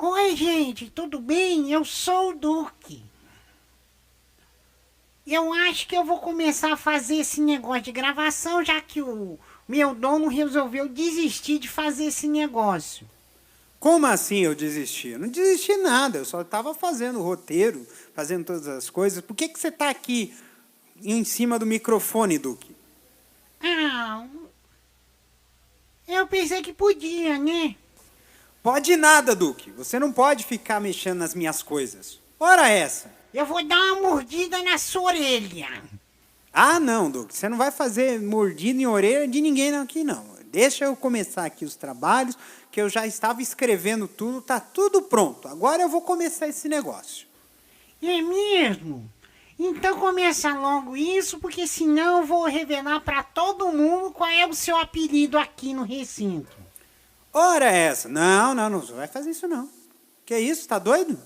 Oi, gente, tudo bem? Eu sou o Duque. Eu acho que eu vou começar a fazer esse negócio de gravação, já que o meu dono resolveu desistir de fazer esse negócio. Como assim eu desisti? Eu não desisti nada, eu só estava fazendo o roteiro, fazendo todas as coisas. Por que você está aqui em cima do microfone, Duque? Ah, eu pensei que podia, né? Pode nada, Duque. Você não pode ficar mexendo nas minhas coisas. Ora essa. Eu vou dar uma mordida na sua orelha. Ah, não, Duque. Você não vai fazer mordida em orelha de ninguém aqui, não. Deixa eu começar aqui os trabalhos, que eu já estava escrevendo tudo, tá tudo pronto. Agora eu vou começar esse negócio. É mesmo? Então começa logo isso, porque senão eu vou revelar pra todo mundo qual é o seu apelido aqui no recinto. Ora essa. Não, você vai fazer isso não. Que isso, tá doido?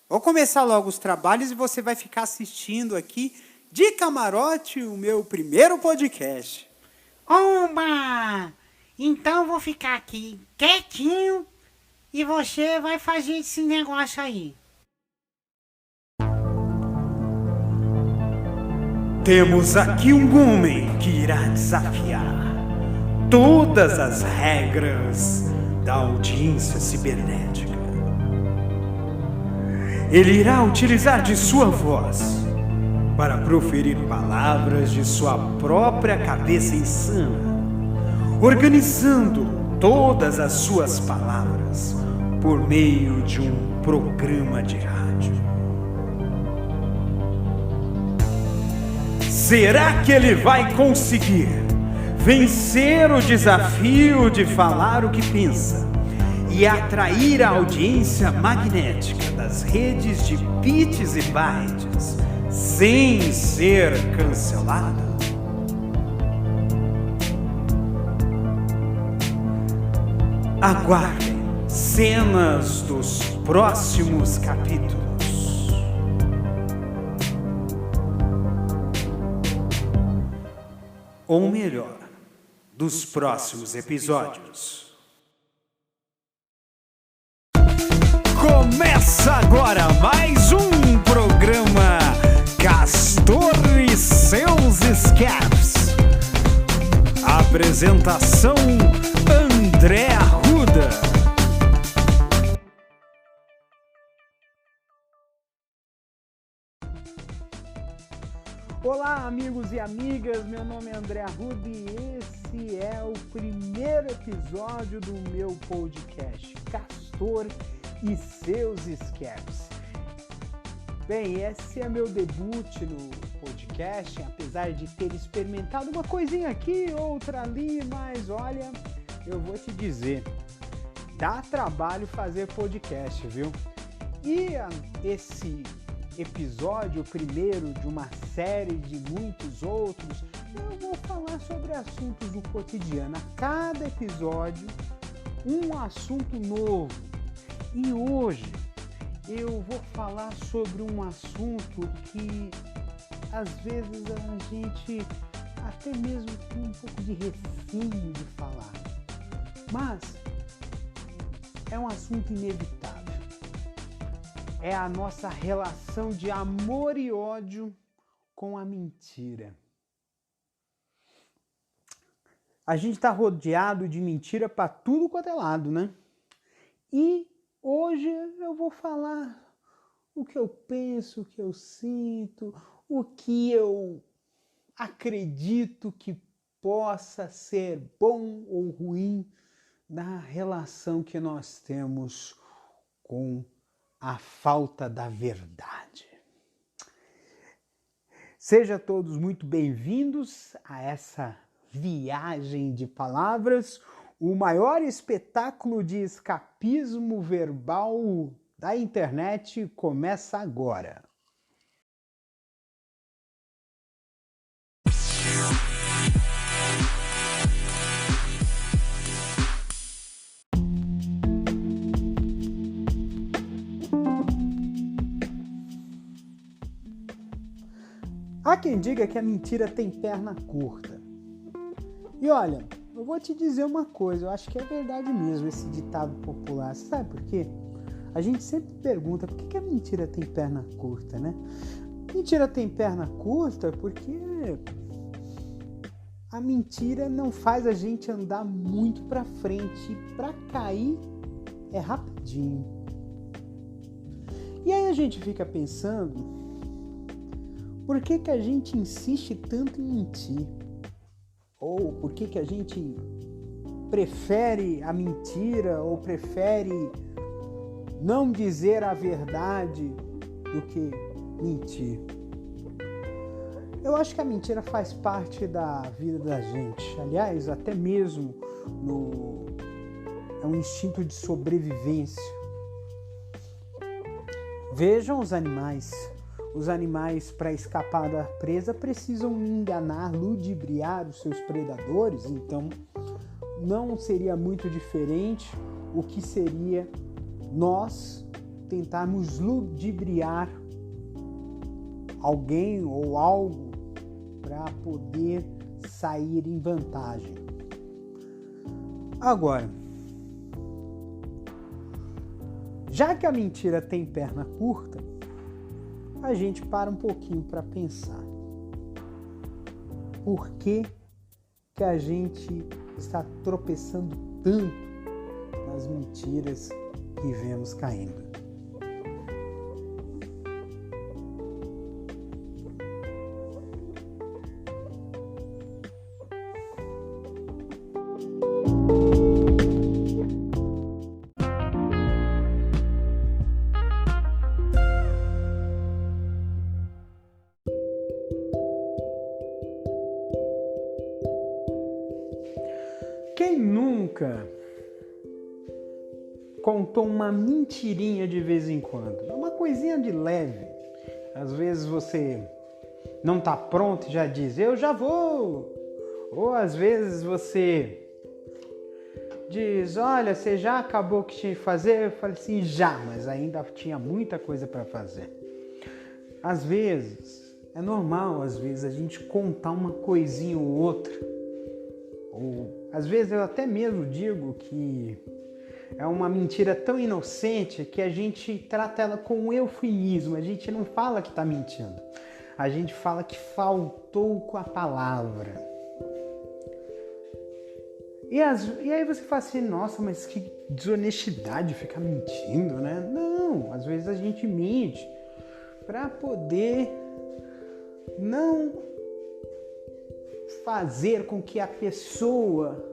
Vou começar logo os trabalhos e você vai ficar assistindo aqui de camarote o meu primeiro podcast. Oba! Então eu vou ficar aqui quietinho e você vai fazer esse negócio aí. Temos aqui um homem que irá desafiar todas as regras da audiência cibernética. Ele irá utilizar de sua voz para proferir palavras de sua própria cabeça insana, organizando todas as suas palavras por meio de um programa de rádio. Será que ele vai conseguir vencer o desafio de falar o que pensa e atrair a audiência magnética das redes de bits e bytes sem ser cancelado? Aguardem cenas dos próximos capítulos. Ou melhor, dos próximos episódios. Começa agora mais um programa Castor e seus Escapes. Apresentação André Arruda. Olá, amigos e amigas, meu nome é André Arruda e esse é o primeiro episódio do meu podcast Castor e seus Escapes. Bem, esse é meu debut no podcast, apesar de ter experimentado uma coisinha aqui, outra ali, mas olha, eu vou te dizer, dá trabalho fazer podcast, viu? E esse episódio, o primeiro de uma série de muitos outros, eu vou falar sobre assuntos do cotidiano. A cada episódio, um assunto novo. E hoje eu vou falar sobre um assunto que às vezes a gente até mesmo tem um pouco de receio de falar. Mas é um assunto inevitável. É a nossa relação de amor e ódio com a mentira. A gente está rodeado de mentira para tudo quanto é lado, né? E hoje eu vou falar o que eu penso, o que eu sinto, o que eu acredito que possa ser bom ou ruim na relação que nós temos com a falta da verdade. Sejam todos muito bem-vindos a essa viagem de palavras, o maior espetáculo de escapismo verbal da internet começa agora. Há quem diga que a mentira tem perna curta. E olha, eu vou te dizer uma coisa, eu acho que é verdade mesmo esse ditado popular. Você sabe por quê? A gente sempre pergunta por que a mentira tem perna curta, né? Mentira tem perna curta porque a mentira não faz a gente andar muito pra frente. E pra cair é rapidinho. E aí a gente fica pensando, por que a gente insiste tanto em mentir? Ou por que a gente prefere a mentira ou prefere não dizer a verdade do que mentir? Eu acho que a mentira faz parte da vida da gente. Aliás, até mesmo é um instinto de sobrevivência. Vejam os animais. Os animais, para escapar da presa, precisam enganar, ludibriar os seus predadores. Então, não seria muito diferente o que seria nós tentarmos ludibriar alguém ou algo para poder sair em vantagem. Agora, já que a mentira tem perna curta, a gente para um pouquinho para pensar. Por que a gente está tropeçando tanto nas mentiras que vemos caindo? Quem nunca contou uma mentirinha de vez em quando? Uma coisinha de leve. Às vezes você não está pronto e já diz, eu já vou. Ou às vezes você diz, olha, você já acabou o que tinha que fazer? Eu falei assim, já, mas ainda tinha muita coisa para fazer. Às vezes, é normal, às vezes, a gente contar uma coisinha ou outra. Ou, às vezes, eu até mesmo digo que é uma mentira tão inocente que a gente trata ela com um eufemismo. A gente não fala que está mentindo. A gente fala que faltou com a palavra. E aí você fala assim, nossa, mas que desonestidade ficar mentindo, né? Não, às vezes a gente mente para poder não fazer com que a pessoa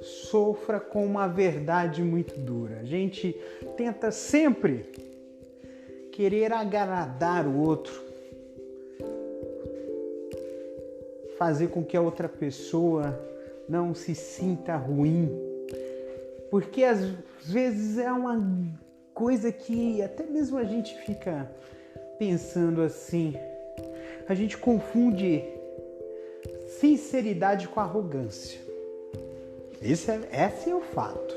sofra com uma verdade muito dura. A gente tenta sempre querer agradar o outro, fazer com que a outra pessoa não se sinta ruim, porque às vezes é uma coisa que até mesmo a gente fica pensando assim, a gente confunde sinceridade com arrogância. Esse é o fato.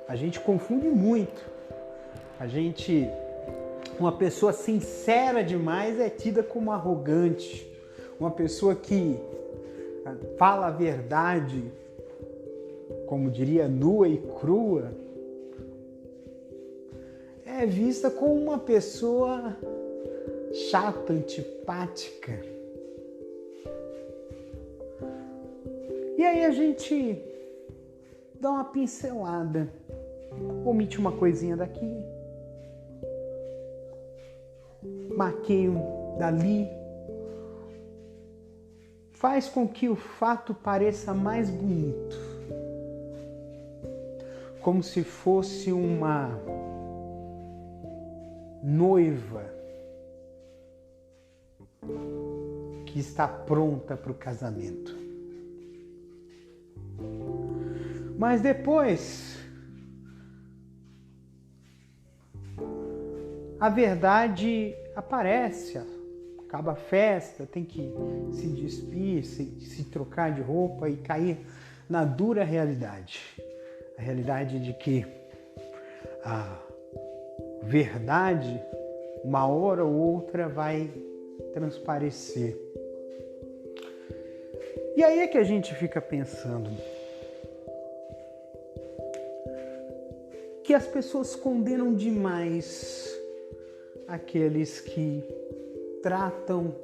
A gente confunde muito. Uma pessoa sincera demais é tida como arrogante. Uma pessoa que fala a verdade, como diria, nua e crua, é vista como uma pessoa chata, antipática. E aí a gente dá uma pincelada, omite uma coisinha daqui, maqueio dali, faz com que o fato pareça mais bonito, como se fosse uma noiva que está pronta para o casamento. Mas depois, a verdade aparece, acaba a festa, tem que se despir, se trocar de roupa e cair na dura realidade. A realidade de que a verdade, uma hora ou outra, vai transparecer. E aí é que a gente fica pensando que as pessoas condenam demais aqueles que tratam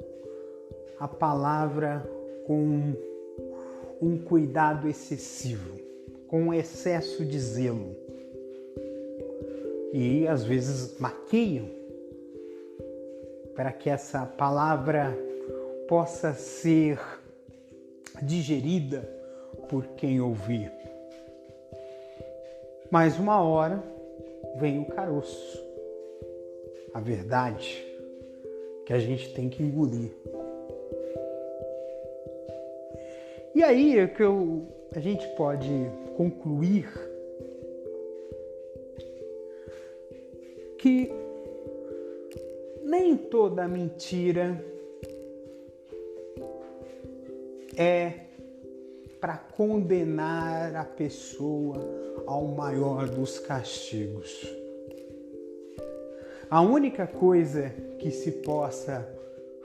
a palavra com um cuidado excessivo, com um excesso de zelo. E às vezes maquiam para que essa palavra possa ser digerida por quem ouvir. Mas uma hora vem o caroço, a verdade que a gente tem que engolir. E aí é que a gente pode concluir que nem toda mentira é para condenar a pessoa ao maior dos castigos. A única coisa que se possa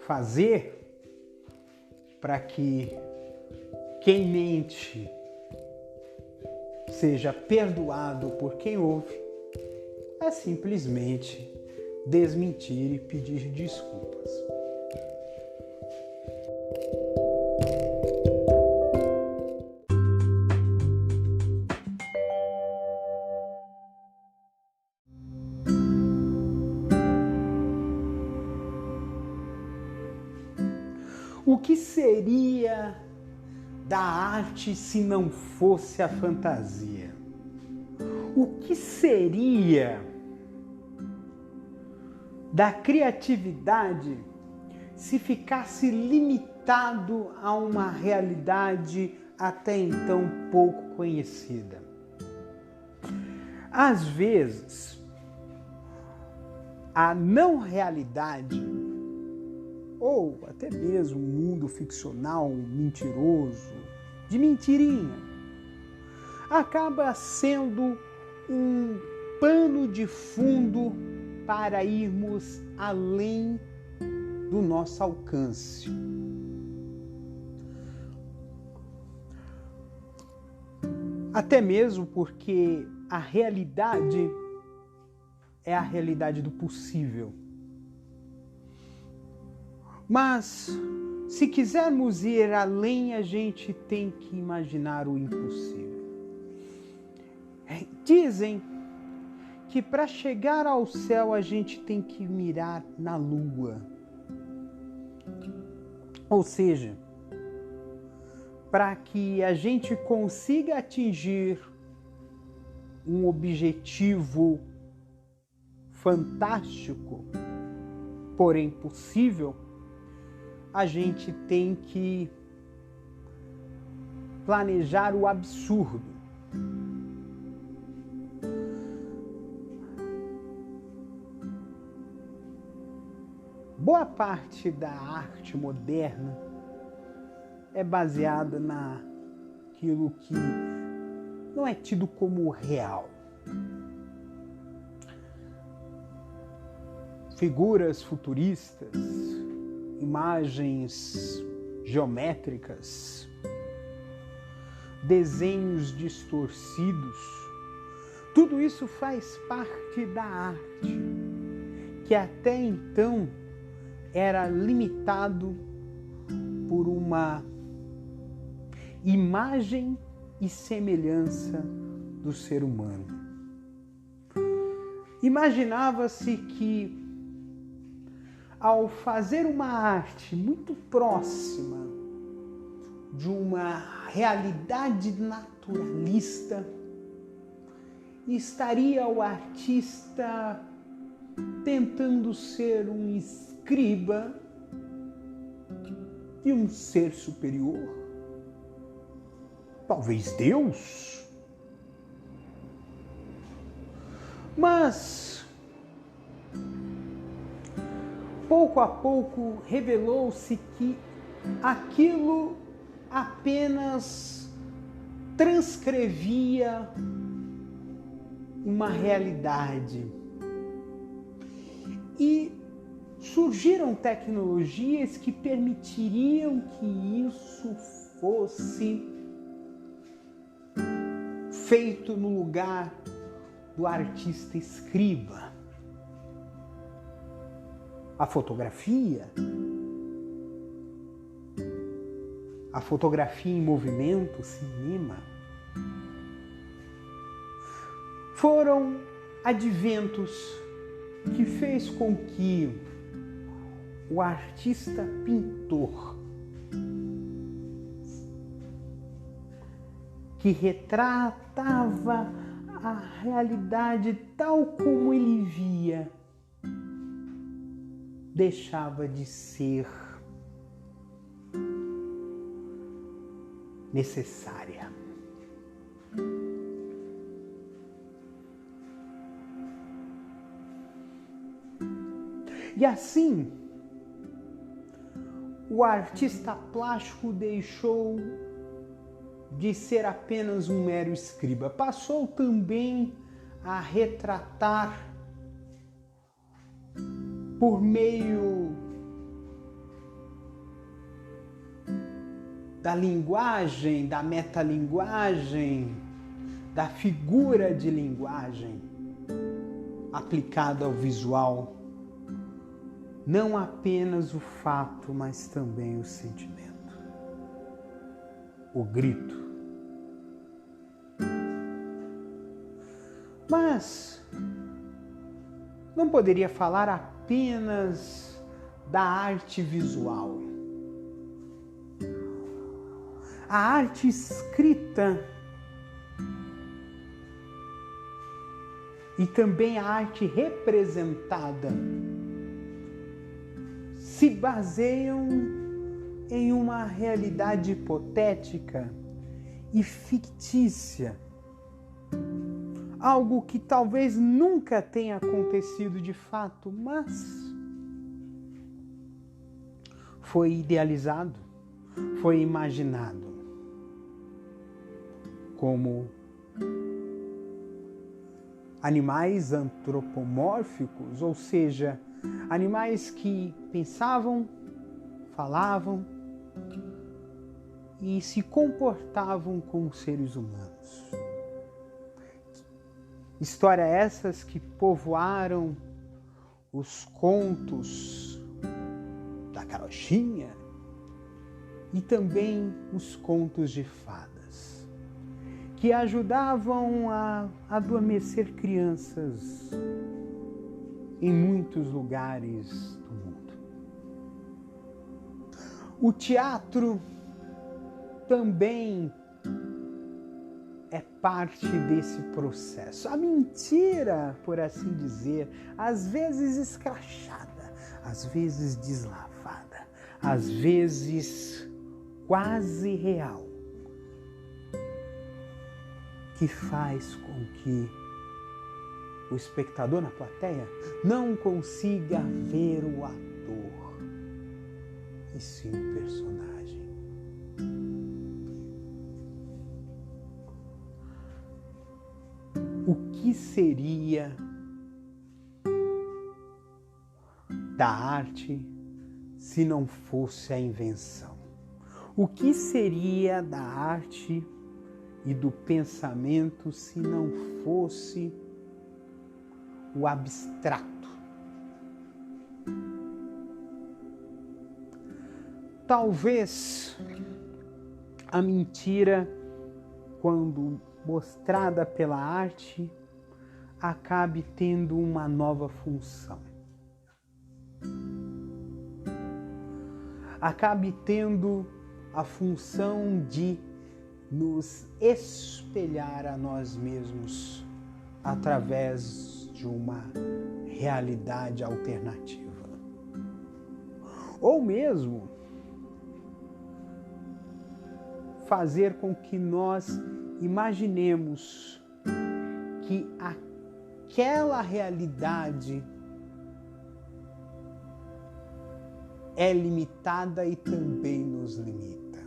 fazer para que quem mente seja perdoado por quem ouve é simplesmente desmentir e pedir desculpas. O que seria da arte se não fosse a fantasia? O que seria da criatividade se ficasse limitado a uma realidade até então pouco conhecida? Às vezes, a não realidade, ou até mesmo um mundo ficcional, mentiroso, de mentirinha, acaba sendo um pano de fundo para irmos além do nosso alcance. Até mesmo porque a realidade é a realidade do possível. Mas, se quisermos ir além, a gente tem que imaginar o impossível. Dizem que para chegar ao céu a gente tem que mirar na lua. Ou seja, para que a gente consiga atingir um objetivo fantástico, porém possível, a gente tem que planejar o absurdo. Boa parte da arte moderna é baseada naquilo que não é tido como real. Figuras futuristas, imagens geométricas, desenhos distorcidos, tudo isso faz parte da arte, que até então era limitado por uma imagem e semelhança do ser humano. Imaginava-se que ao fazer uma arte muito próxima de uma realidade naturalista, estaria o artista tentando ser um escriba de um ser superior, talvez Deus. Mas pouco a pouco revelou-se que aquilo apenas transcrevia uma realidade. E surgiram tecnologias que permitiriam que isso fosse feito no lugar do artista escriba. A fotografia em movimento, cinema, foram adventos que fez com que o artista pintor, que retratava a realidade tal como ele via, deixava de ser necessária. E assim, o artista plástico deixou de ser apenas um mero escriba, passou também a retratar por meio da linguagem, da metalinguagem, da figura de linguagem aplicada ao visual, não apenas o fato, mas também o sentimento, o grito. Mas não poderia falar apenas da arte visual. A arte escrita e também a arte representada se baseiam em uma realidade hipotética e fictícia. Algo que talvez nunca tenha acontecido de fato, mas foi idealizado, foi imaginado como animais antropomórficos, ou seja, animais que pensavam, falavam e se comportavam como seres humanos. Histórias essas que povoaram os contos da carochinha e também os contos de fadas, que ajudavam a adormecer crianças em muitos lugares do mundo. O teatro também é parte desse processo. A mentira, por assim dizer, às vezes escrachada, às vezes deslavada, às vezes quase real, que faz com que o espectador na plateia não consiga ver o ator, e sim o personagem. O que seria da arte se não fosse a invenção? O que seria da arte e do pensamento se não fosse o abstrato? Talvez a mentira, quando mostrada pela arte, acabe tendo uma nova função. Acabe tendo a função de nos espelhar a nós mesmos através de uma realidade alternativa. Ou mesmo fazer com que nós imaginemos que aquela realidade é limitada e também nos limita.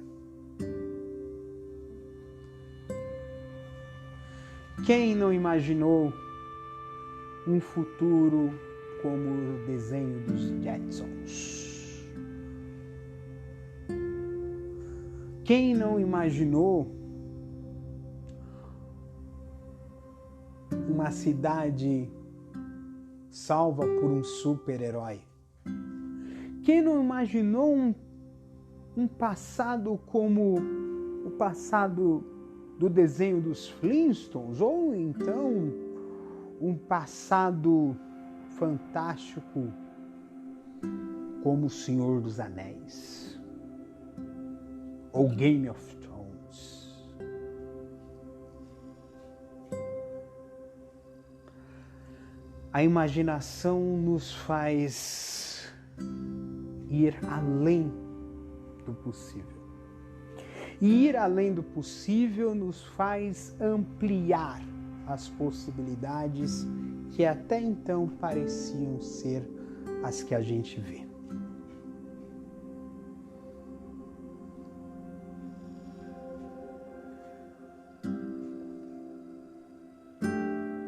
Quem não imaginou um futuro como o desenho dos Jetsons? Quem não imaginou uma cidade salva por um super-herói? Quem não imaginou um passado como o passado do desenho dos Flintstones? Ou então um passado fantástico como o Senhor dos Anéis? Ou Game of Thrones? A imaginação nos faz ir além do possível. E ir além do possível nos faz ampliar as possibilidades que até então pareciam ser as que a gente vê.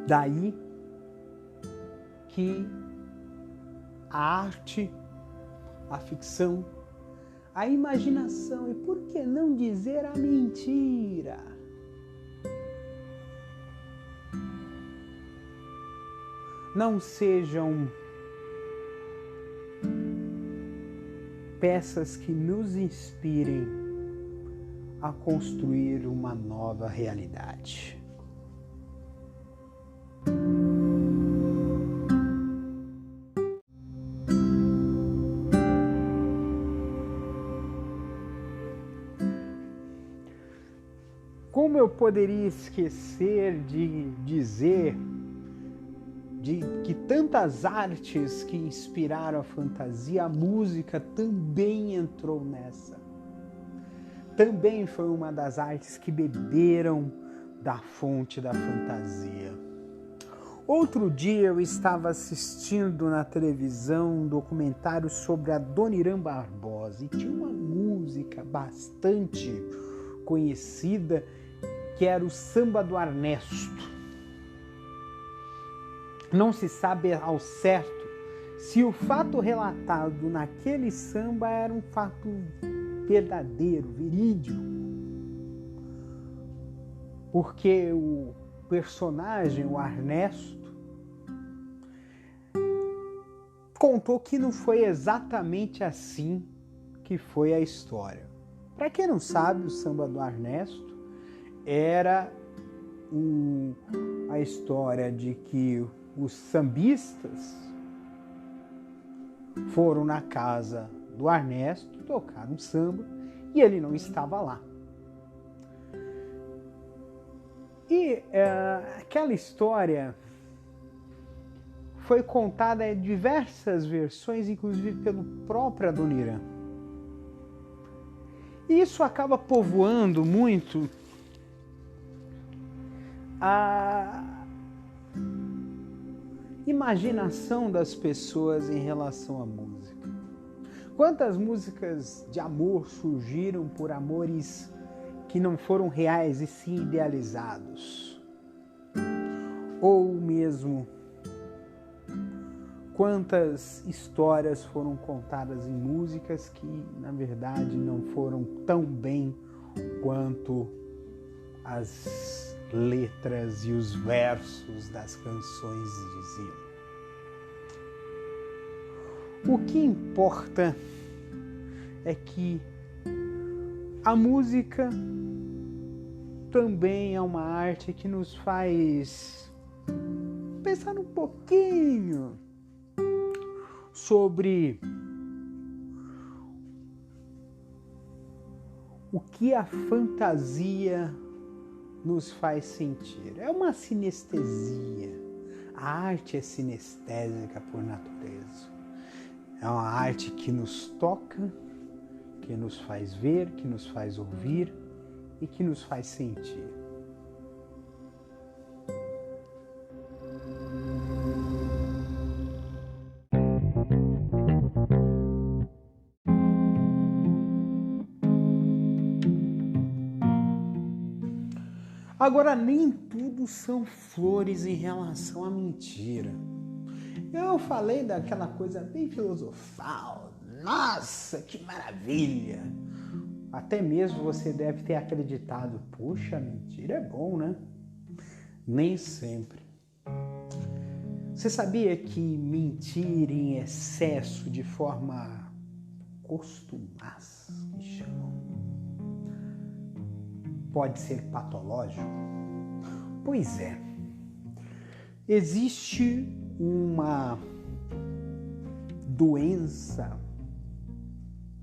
Daí que a arte, a ficção, a imaginação e por que não dizer a mentira não sejam peças que nos inspirem a construir uma nova realidade. Como eu poderia esquecer de dizer que tantas artes que inspiraram a fantasia, a música também entrou nessa. Também foi uma das artes que beberam da fonte da fantasia. Outro dia eu estava assistindo na televisão um documentário sobre a Dona Irã Barbosa e tinha uma música bastante conhecida que era o Samba do Arnesto. Não se sabe ao certo se o fato relatado naquele samba era um fato verdadeiro, verídico. Porque o personagem, o Arnesto, contou que não foi exatamente assim que foi a história. Para quem não sabe, o Samba do Arnesto era a história de que os sambistas foram na casa do Arnesto tocar um samba e ele não estava lá. E aquela história foi contada em diversas versões, inclusive pelo próprio Dona Irã. E isso acaba povoando muito a imaginação das pessoas em relação à música. Quantas músicas de amor surgiram por amores que não foram reais e sim idealizados? Ou mesmo quantas histórias foram contadas em músicas que na verdade não foram tão bem quanto as letras e os versos das canções diziam. O que importa é que a música também é uma arte que nos faz pensar um pouquinho sobre o que a fantasia nos faz sentir. É uma sinestesia. A arte é sinestésica por natureza. É uma arte que nos toca, que nos faz ver, que nos faz ouvir e que nos faz sentir. Agora, nem tudo são flores em relação à mentira. Eu falei daquela coisa bem filosofal. Nossa, que maravilha! Até mesmo você deve ter acreditado, puxa, mentira é bom, né? Nem sempre. Você sabia que mentir em excesso, de forma costumaz, que chamam, pode ser patológico? Pois é. Existe uma doença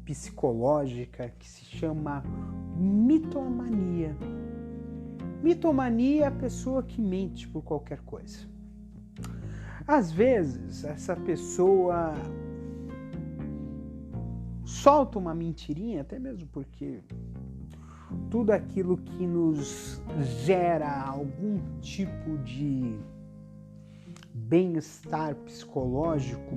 psicológica que se chama mitomania. Mitomania é a pessoa que mente por qualquer coisa. Às vezes, essa pessoa solta uma mentirinha, até mesmo porque tudo aquilo que nos gera algum tipo de bem-estar psicológico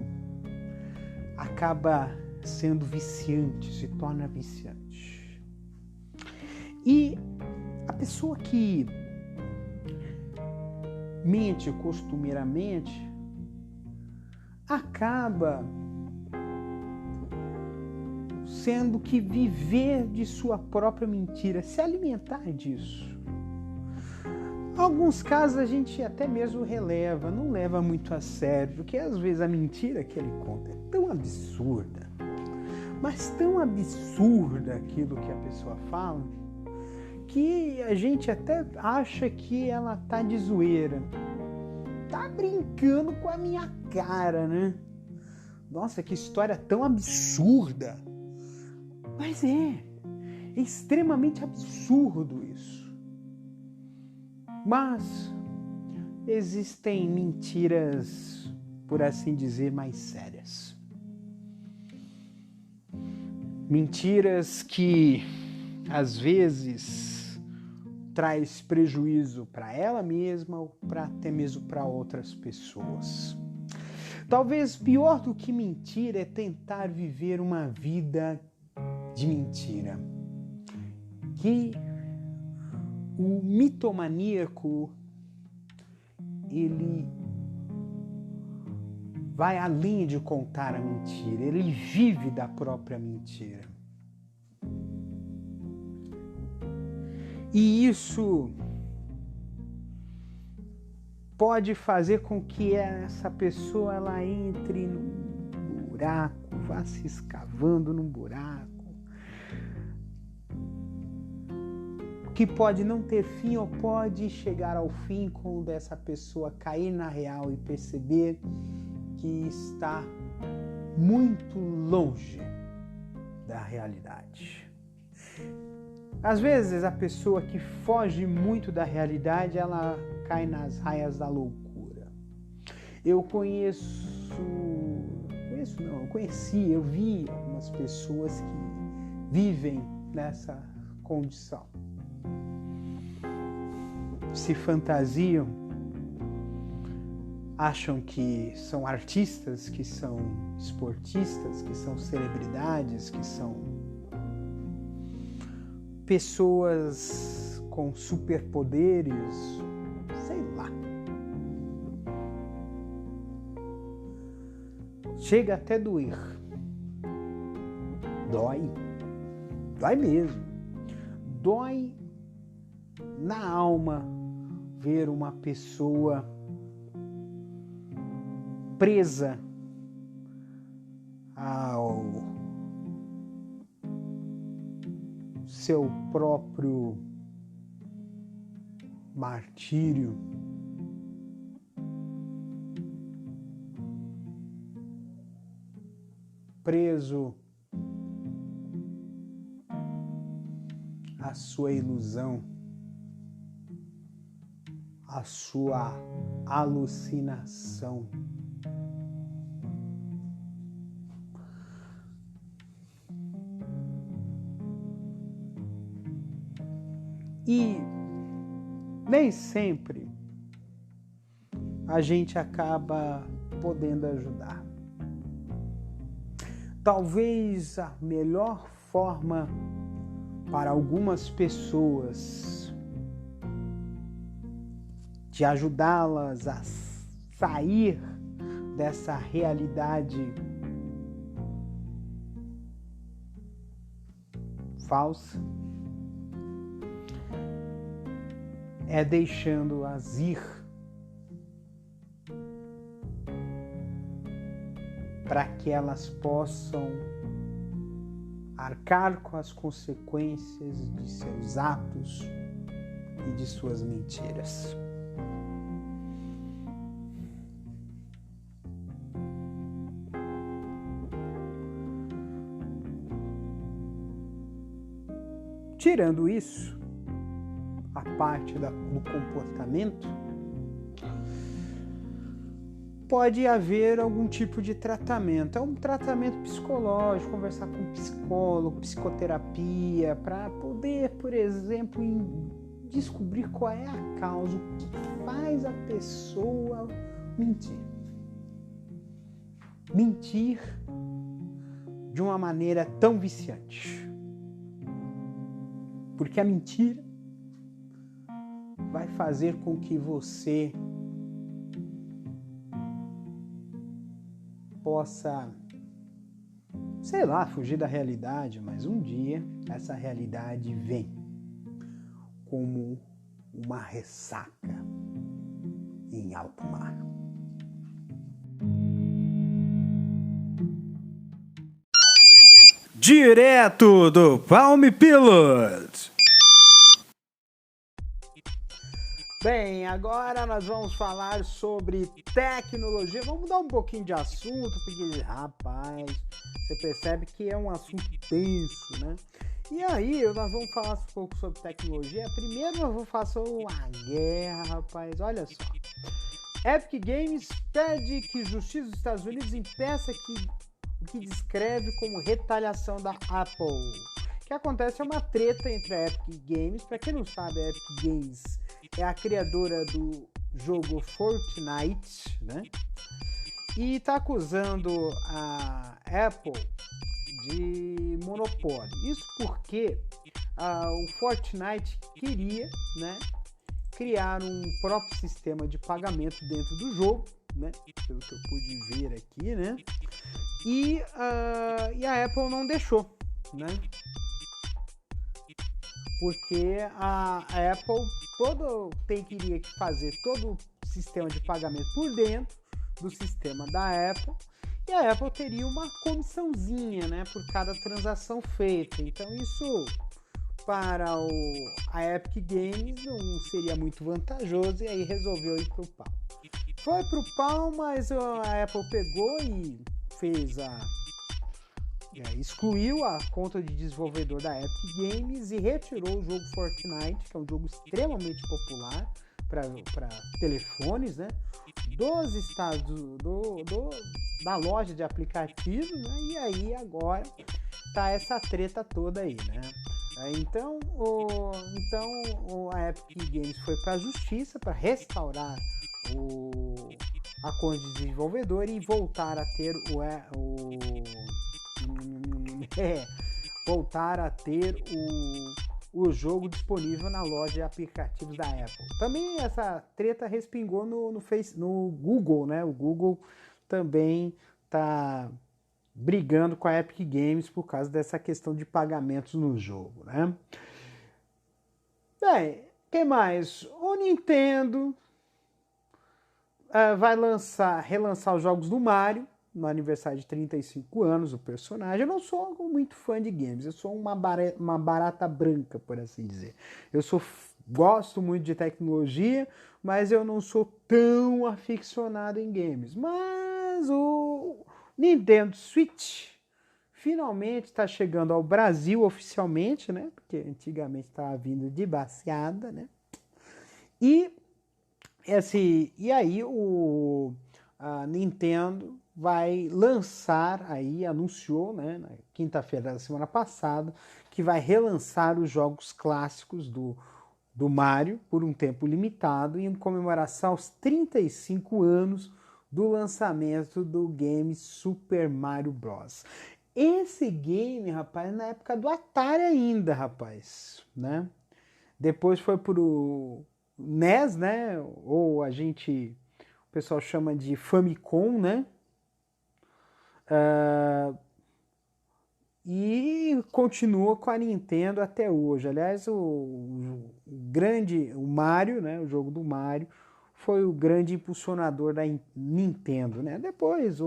acaba sendo viciante, se torna viciante. E a pessoa que mente costumeiramente acaba sendo que viver de sua própria mentira, se alimentar disso. Em alguns casos a gente até mesmo releva, não leva muito a sério, porque às vezes a mentira que ele conta é tão absurda, mas tão absurda aquilo que a pessoa fala, que a gente até acha que ela tá de zoeira, tá brincando com a minha cara, né? Nossa, que história tão absurda! Mas é extremamente absurdo isso. Mas existem mentiras, por assim dizer, mais sérias. Mentiras que, às vezes, traz prejuízo para ela mesma ou até mesmo para outras pessoas. Talvez pior do que mentir é tentar viver uma vida de mentira. Que o mitomaníaco, ele vai além de contar a mentira, ele vive da própria mentira. E isso pode fazer com que essa pessoa ela entre num buraco, vá se escavando num buraco, que pode não ter fim ou pode chegar ao fim quando essa pessoa cair na real e perceber que está muito longe da realidade. Às vezes a pessoa que foge muito da realidade, ela cai nas raias da loucura. Eu vi algumas pessoas que vivem nessa condição. Se fantasiam, acham que são artistas, que são esportistas, que são celebridades, que são pessoas com superpoderes, sei lá. Chega até doer. Dói mesmo. Dói na alma ver uma pessoa presa ao seu próprio martírio, preso à sua ilusão, à sua alucinação. E nem sempre a gente acaba podendo ajudar. Talvez a melhor forma para algumas pessoas de ajudá-las a sair dessa realidade falsa, é deixando-as ir para que elas possam arcar com as consequências de seus atos e de suas mentiras. Tirando isso, a parte do comportamento, pode haver algum tipo de tratamento. É um tratamento psicológico, conversar com um psicólogo, psicoterapia, para poder, por exemplo, descobrir qual é a causa, o que faz a pessoa mentir. Mentir de uma maneira tão viciante. Porque a mentira vai fazer com que você possa, sei lá, fugir da realidade, mas um dia essa realidade vem como uma ressaca em alto mar. Direto do Palm Pilot. Bem, agora nós vamos falar sobre tecnologia. Vamos mudar um pouquinho de assunto, porque, rapaz, você percebe que é um assunto tenso, né? E aí, nós vamos falar um pouco sobre tecnologia. Primeiro, eu vou falar sobre uma guerra, rapaz. Olha só. Epic Games pede que justiça dos Estados Unidos impeça o que descreve como retaliação da Apple. O que acontece é uma treta entre a Epic Games. Para quem não sabe, a Epic Games é a criadora do jogo Fortnite, né? E está acusando a Apple de monopólio. Isso porque o Fortnite queria, né, criar um próprio sistema de pagamento dentro do jogo, né? Pelo que eu pude ver aqui, né? E a Apple não deixou, né? Porque a Apple teria que fazer todo o sistema de pagamento por dentro do sistema da Apple, e a Apple teria uma comissãozinha, né, por cada transação feita. Então isso para a Epic Games não seria muito vantajoso, e aí resolveu ir pro pau. Foi pro pau, mas a Apple pegou e fez excluiu a conta de desenvolvedor da Epic Games e retirou o jogo Fortnite, que é um jogo extremamente popular para telefones, né, dos estados da loja de aplicativos, né, e aí agora tá essa treta toda aí, né. Então a Epic Games foi para a justiça para restaurar a conta de desenvolvedor e voltar a ter o jogo disponível na loja de aplicativos da Apple. Também essa treta respingou no Google, né? O Google também tá brigando com a Epic Games por causa dessa questão de pagamentos no jogo, né? Bem, que mais? O Nintendo vai relançar os jogos do Mario no aniversário de 35 anos do personagem. Eu não sou muito fã de games, eu sou uma barata branca, por assim dizer. Gosto muito de tecnologia, mas eu não sou tão aficionado em games. Mas o Nintendo Switch finalmente está chegando ao Brasil oficialmente, né? Porque antigamente estava vindo de baseada, né? E aí a Nintendo vai lançar aí, anunciou, né, na quinta-feira da semana passada, que vai relançar os jogos clássicos do Mario por um tempo limitado em comemoração aos 35 anos do lançamento do game Super Mario Bros. Esse game, rapaz, na época do Atari ainda, rapaz, né? Depois foi pro NES, né? Ou o pessoal chama de Famicom, né? e continua com a Nintendo até hoje. Aliás, o Mario, né, o jogo do Mario, foi o grande impulsionador da Nintendo, né? Depois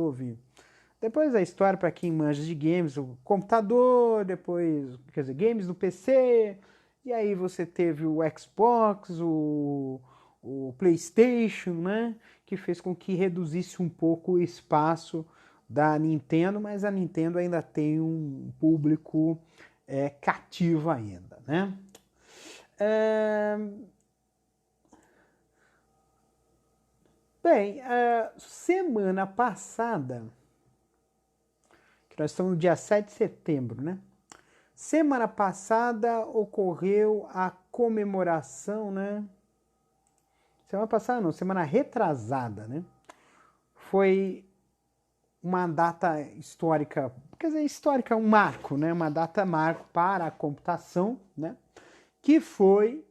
a história para quem manja de games, o computador, depois, quer dizer, games no PC, e aí você teve o Xbox, o PlayStation, né? Que fez com que reduzisse um pouco o espaço da Nintendo, mas a Nintendo ainda tem um público cativo ainda, né? É, bem, semana passada, que nós estamos no dia 7 de setembro, né? Semana passada ocorreu a comemoração, né? Semana passada não, semana retrasada, né? Foi uma data histórica, quer dizer, histórica, um marco, né? Uma data marco para a computação, né? Que foi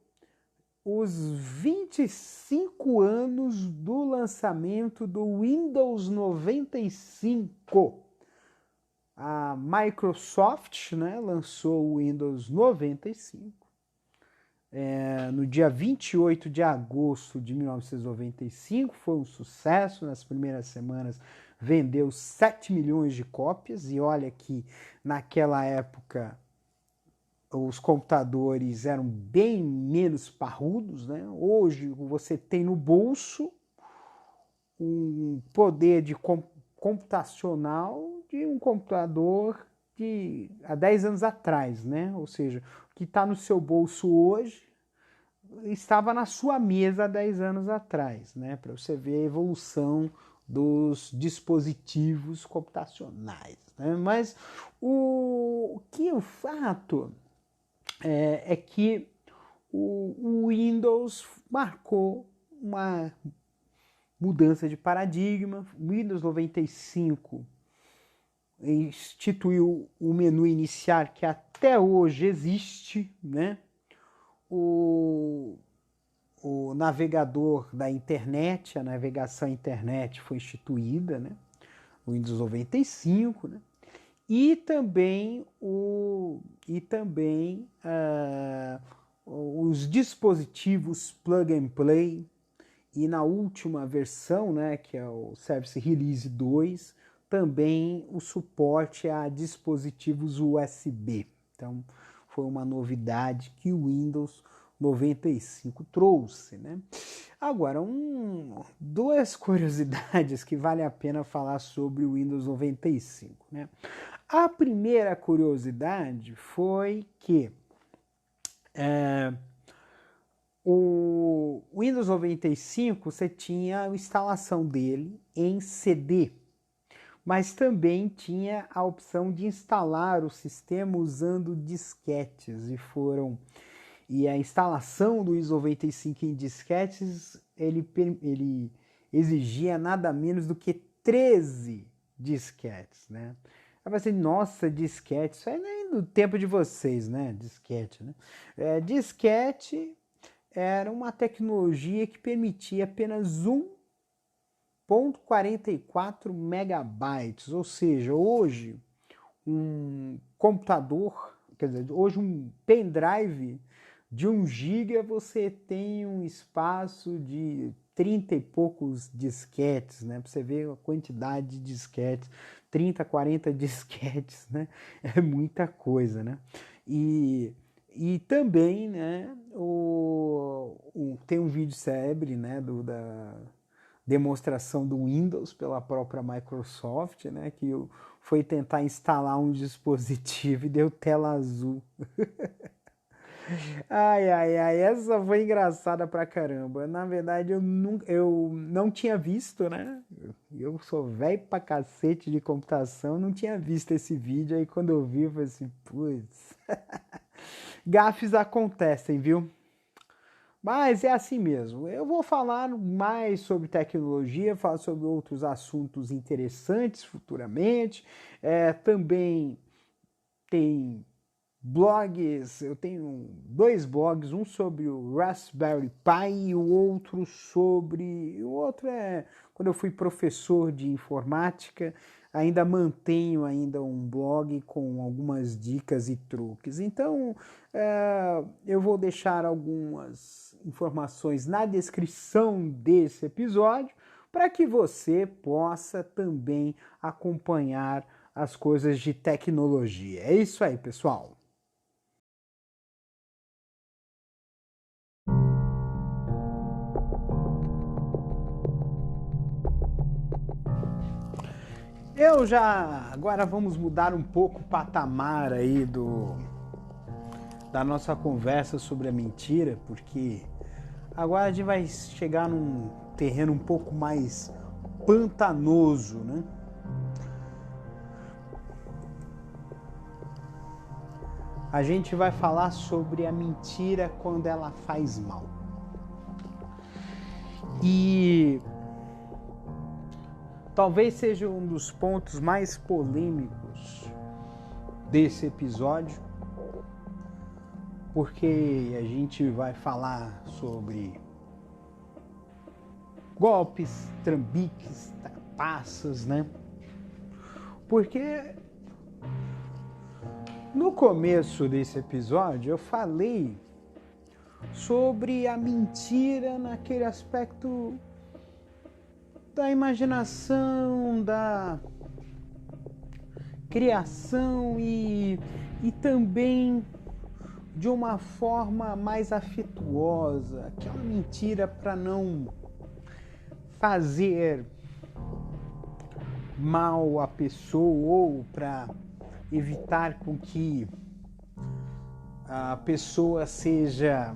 os 25 anos do lançamento do Windows 95. A Microsoft, né, lançou o Windows 95 no dia 28 de agosto de 1995, foi um sucesso, nas primeiras semanas vendeu 7 milhões de cópias, e olha que naquela época os computadores eram bem menos parrudos, né? Hoje você tem no bolso um poder de computacional de um computador de há 10 anos atrás, né? Ou seja, o que está no seu bolso hoje estava na sua mesa há 10 anos atrás, né? Para você ver a evolução dos dispositivos computacionais, né? Mas o fato é que o Windows marcou uma mudança de paradigma. O Windows 95 instituiu o menu iniciar que até hoje existe, né? O navegador da internet, a navegação internet foi instituída, né? O Windows 95, né? E também os dispositivos plug and play, e na última versão, né, que é o Service Release 2, também o suporte a dispositivos USB. Então, foi uma novidade que o Windows 95 trouxe, né? Agora, duas curiosidades que vale a pena falar sobre o Windows 95, né? A primeira curiosidade foi que o Windows 95 você tinha a instalação dele em CD, mas também tinha a opção de instalar o sistema usando disquetes, e a instalação do Windows 95 em disquetes ele exigia nada menos do que 13 disquetes, né? Aí você, nossa, disquete, isso aí nem do tempo de vocês, né? Disquete, né? Disquete era uma tecnologia que permitia apenas 1,44 megabytes, ou seja, hoje um computador, quer dizer, hoje um pendrive de 1 GB você tem um espaço de 30 e poucos disquetes, né? Para você ver a quantidade de disquetes, 30, 40 disquetes, né? É muita coisa, né? E também, né, tem um vídeo célebre, né, da demonstração do Windows pela própria Microsoft, né, que foi tentar instalar um dispositivo e deu tela azul. Ai, ai, ai, essa foi engraçada pra caramba. Na verdade, eu não tinha visto, né? Eu sou velho pra cacete de computação, não tinha visto esse vídeo. Aí quando eu vi, eu falei assim, putz. Gafes acontecem, viu? Mas é assim mesmo. Eu vou falar mais sobre tecnologia, falar sobre outros assuntos interessantes futuramente. Também tem blogs, eu tenho 2 blogs, um sobre o Raspberry Pi e o outro é quando eu fui professor de informática, ainda mantenho um blog com algumas dicas e truques. Então, eu vou deixar algumas informações na descrição desse episódio para que você possa também acompanhar as coisas de tecnologia. É isso aí, pessoal. Agora vamos mudar um pouco o patamar aí da nossa conversa sobre a mentira, porque agora a gente vai chegar num terreno um pouco mais pantanoso, né? A gente vai falar sobre a mentira quando ela faz mal. E talvez seja um dos pontos mais polêmicos desse episódio, porque a gente vai falar sobre golpes, trambiques, trapaças, né? Porque no começo desse episódio eu falei sobre a mentira naquele aspecto da imaginação, da criação e também de uma forma mais afetuosa, aquela mentira para não fazer mal à pessoa ou para evitar com que a pessoa seja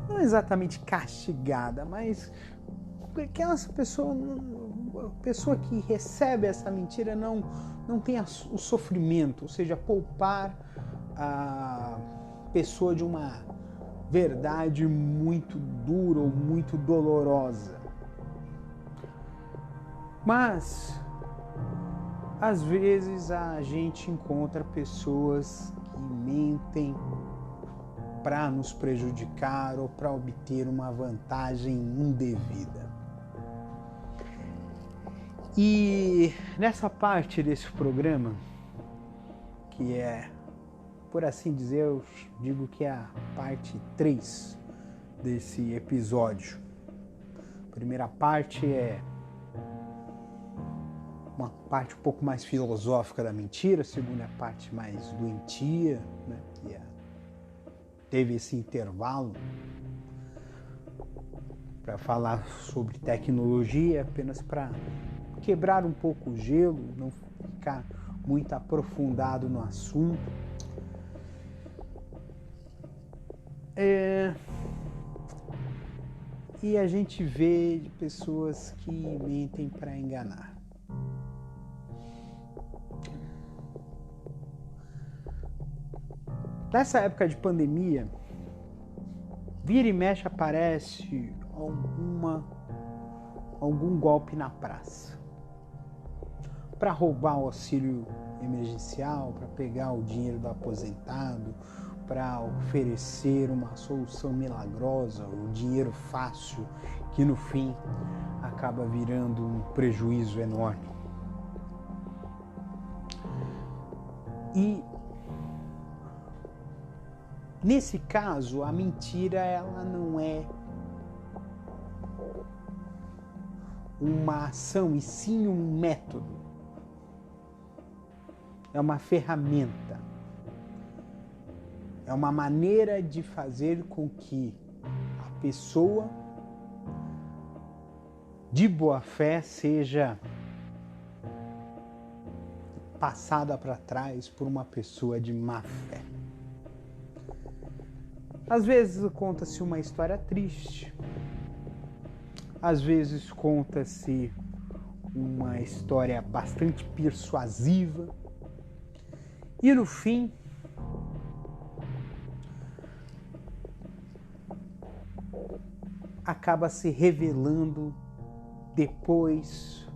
não exatamente castigada, mas que essa pessoa, a pessoa que recebe essa mentira não tenha o sofrimento, ou seja, poupar a pessoa de uma verdade muito dura ou muito dolorosa. Mas às vezes a gente encontra pessoas que mentem para nos prejudicar ou para obter uma vantagem indevida. E nessa parte desse programa, que é, por assim dizer, eu digo que é a parte 3 desse episódio. A primeira parte é uma parte um pouco mais filosófica da mentira, a segunda é a parte mais doentia, né, que teve esse intervalo para falar sobre tecnologia, apenas para quebrar um pouco o gelo, não ficar muito aprofundado no assunto. E a gente vê de pessoas que mentem para enganar. Nessa época de pandemia, vira e mexe aparece algum golpe na praça para roubar o auxílio emergencial, para pegar o dinheiro do aposentado, para oferecer uma solução milagrosa, o dinheiro fácil, que no fim acaba virando um prejuízo enorme. E nesse caso, a mentira ela não é uma ação, e sim um método. É uma ferramenta. É uma maneira de fazer com que a pessoa de boa fé seja passada para trás por uma pessoa de má fé. Às vezes conta-se uma história triste, às vezes conta-se uma história bastante persuasiva e no fim acaba se revelando depois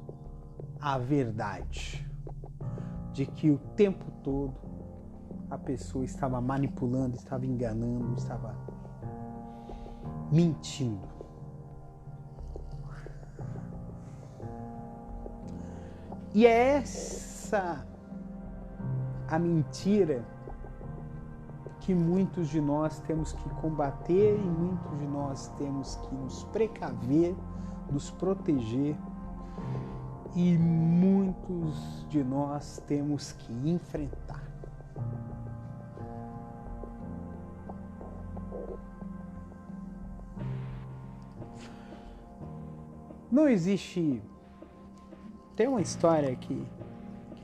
a verdade. de que o tempo todo a pessoa estava manipulando, estava enganando, estava mentindo. E é essa a mentira que muitos de nós temos que combater e muitos de nós temos que nos precaver, nos proteger e muitos de nós temos que enfrentar. Não existe... Tem uma história que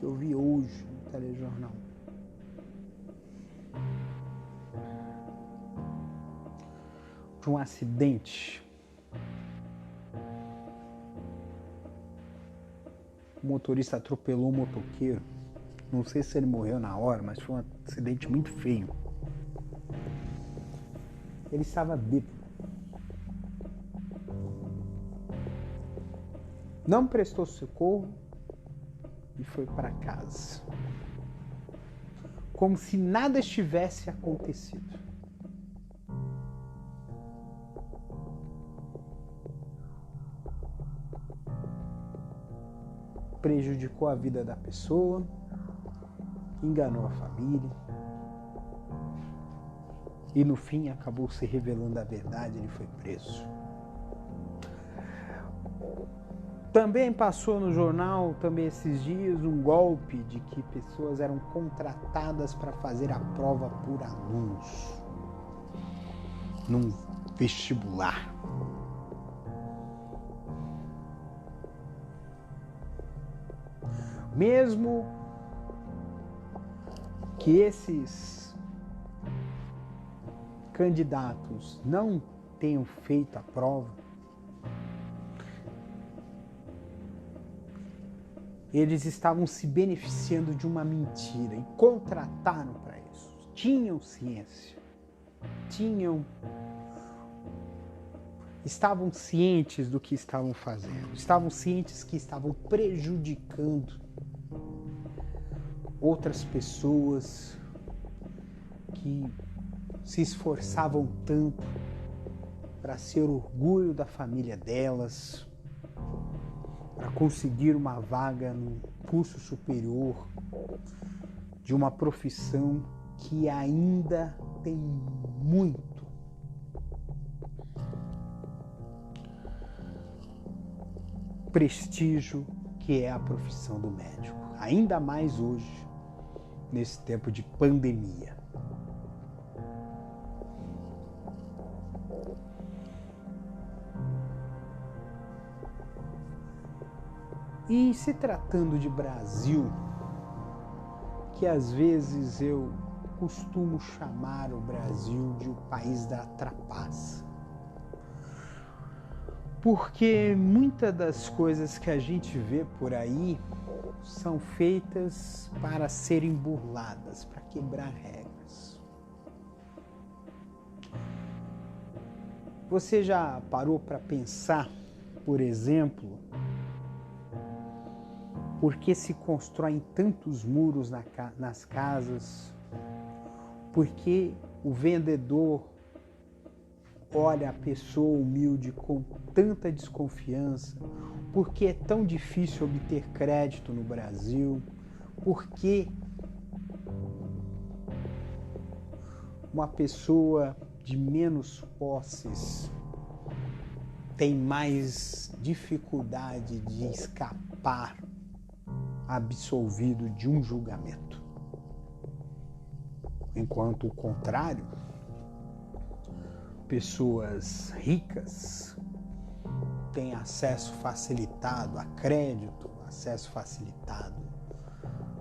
eu vi hoje no telejornal. De um acidente. O motorista atropelou um motoqueiro. Não sei se ele morreu na hora, mas foi um acidente muito feio. Ele estava bêbado. Não prestou socorro e foi para casa. Como se nada estivesse acontecido. Prejudicou a vida da pessoa, enganou a família e no fim acabou se revelando a verdade, ele foi preso. Também passou no jornal, também esses dias, um golpe de que pessoas eram contratadas para fazer a prova por alunos num vestibular. Mesmo que esses candidatos não tenham feito a prova, eles estavam se beneficiando de uma mentira e contrataram para isso. Tinham ciência, estavam cientes do que estavam fazendo, estavam cientes que estavam prejudicando outras pessoas que se esforçavam tanto para ser orgulho da família delas, para conseguir uma vaga no curso superior de uma profissão que ainda tem muito prestígio, que é a profissão do médico. Ainda mais hoje, nesse tempo de pandemia. E se tratando de Brasil, que às vezes eu costumo chamar o Brasil de o país da trapaça. Porque muitas das coisas que a gente vê por aí são feitas para serem burladas, para quebrar regras. Você já parou para pensar, por exemplo, por que se constroem tantos muros nas casas? Por que o vendedor olha a pessoa humilde com tanta desconfiança? Por que é tão difícil obter crédito no Brasil? Por que uma pessoa de menos posses tem mais dificuldade de escapar absolvido de um julgamento? Enquanto o contrário, pessoas ricas têm acesso facilitado a crédito, acesso facilitado,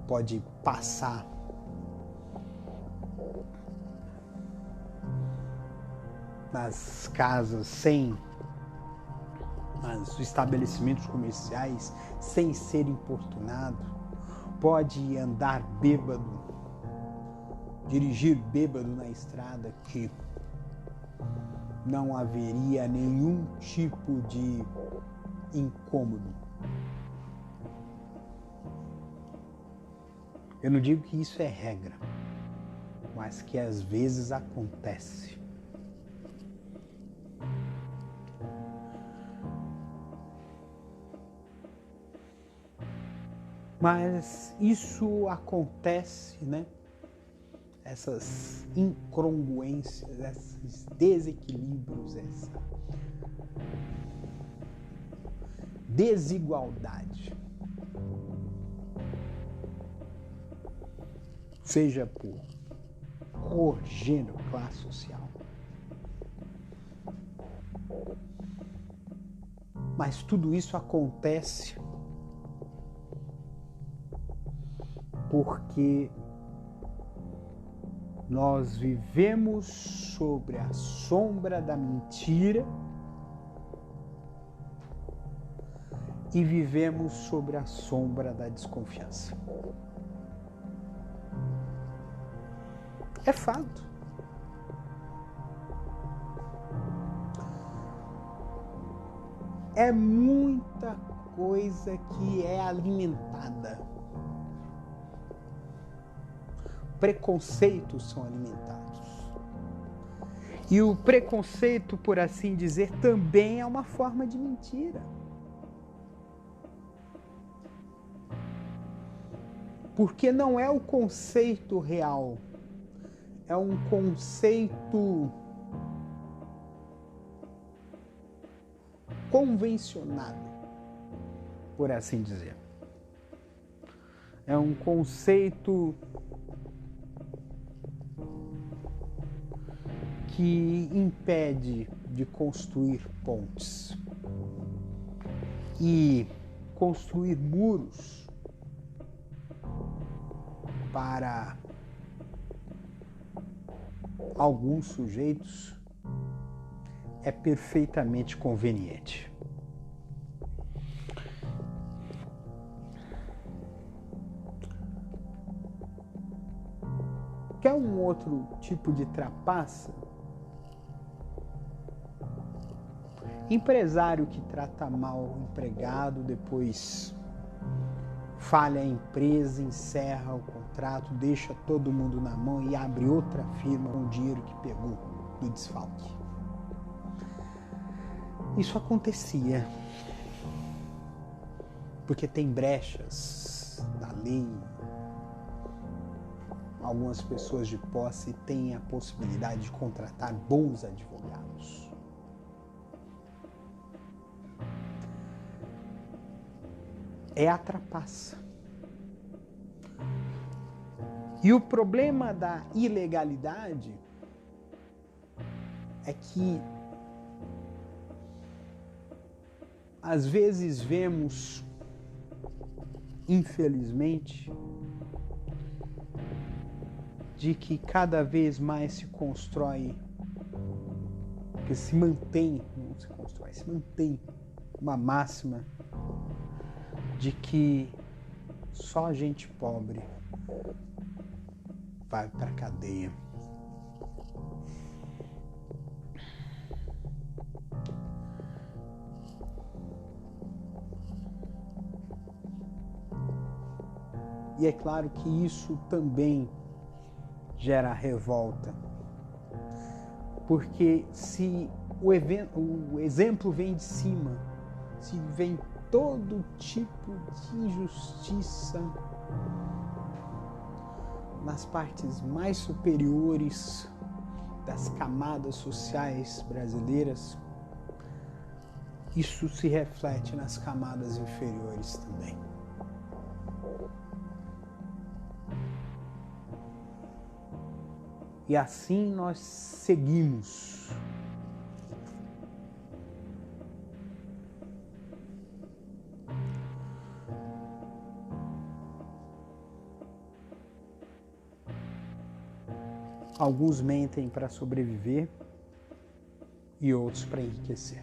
pode passar nas casas nos estabelecimentos comerciais sem ser importunado, pode andar bêbado, dirigir bêbado na estrada, que não haveria nenhum tipo de incômodo. Eu não digo que isso é regra, mas que às vezes acontece. Mas isso acontece, né? Essas incongruências, esses desequilíbrios, essa desigualdade, seja por cor, gênero, classe social. Mas tudo isso acontece porque nós vivemos sobre a sombra da mentira e vivemos sobre a sombra da desconfiança. É fato. É muita coisa que é alimentada. Preconceitos são alimentados. E o preconceito, por assim dizer, também é uma forma de mentira. Porque não é o conceito real, é um conceito convencionado, por assim dizer. É um conceito que impede de construir pontes e construir muros para alguns sujeitos é perfeitamente conveniente. Quer um outro tipo de trapaça? Empresário que trata mal o empregado, depois falha a empresa, encerra o contrato, deixa todo mundo na mão e abre outra firma com o dinheiro que pegou do desfalque. Isso acontecia porque tem brechas da lei. Algumas pessoas de posse têm a possibilidade de contratar bons advogados. É a trapaça. E o problema da ilegalidade é que às vezes vemos, infelizmente, de que cada vez mais se constrói, que se mantém, não se constrói, se mantém uma máxima de que só gente pobre vai para a cadeia. E é claro que isso também gera revolta, porque se o exemplo vem de cima, se vem todo tipo de injustiça nas partes mais superiores das camadas sociais brasileiras, isso se reflete nas camadas inferiores também. E assim nós seguimos. Alguns mentem para sobreviver e outros para enriquecer.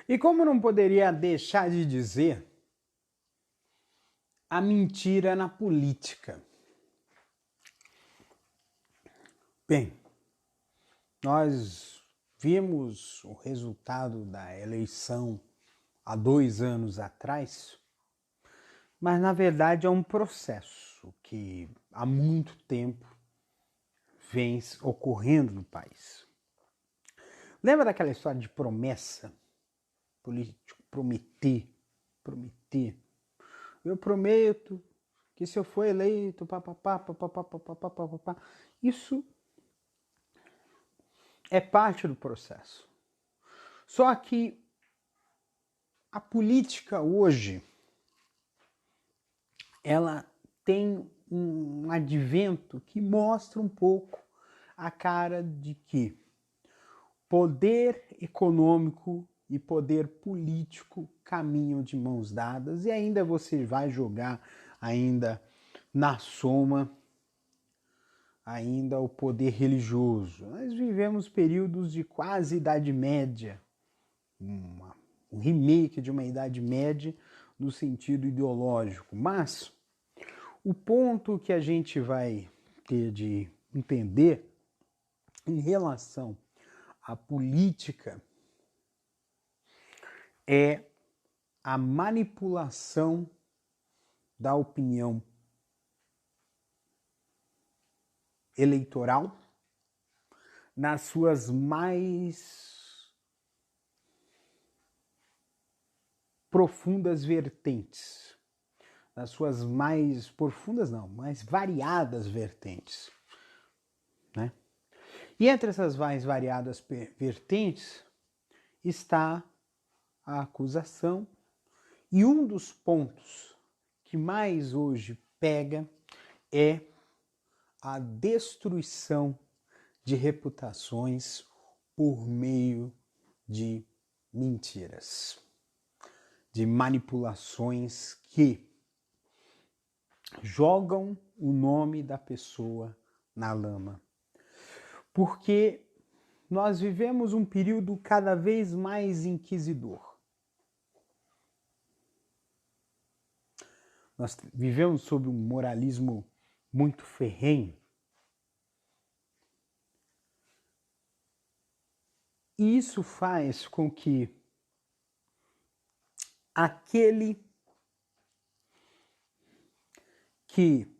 E como não poderia deixar de dizer, a mentira na política. Bem, nós vimos o resultado da eleição há 2 anos atrás, mas na verdade é um processo que há muito tempo vem ocorrendo no país. Lembra daquela história de promessa? Político prometer. Eu prometo que se eu for eleito, isso é parte do processo. Só que a política hoje, ela tem um advento que mostra um pouco a cara de que poder econômico e poder político caminham de mãos dadas, e ainda você vai jogar ainda na soma ainda o poder religioso. Nós vivemos períodos de quase Idade Média, um remake de uma Idade Média no sentido ideológico, mas o ponto que a gente vai ter de entender em relação à política é a manipulação da opinião eleitoral nas suas mais profundas vertentes, nas suas mais profundas não, mais variadas vertentes, né? E entre essas mais variadas vertentes está a acusação, e um dos pontos que mais hoje pega é a destruição de reputações por meio de mentiras, de manipulações que jogam o nome da pessoa na lama. Porque nós vivemos um período cada vez mais inquisidor. Nós vivemos sob um moralismo muito ferrenho. E isso faz com que aquele que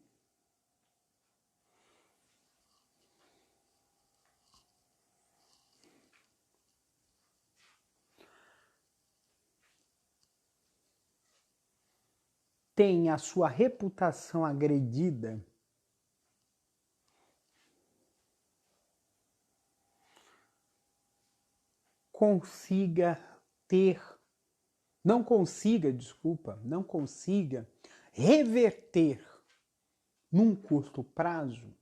tem a sua reputação agredida não consiga reverter num curto prazo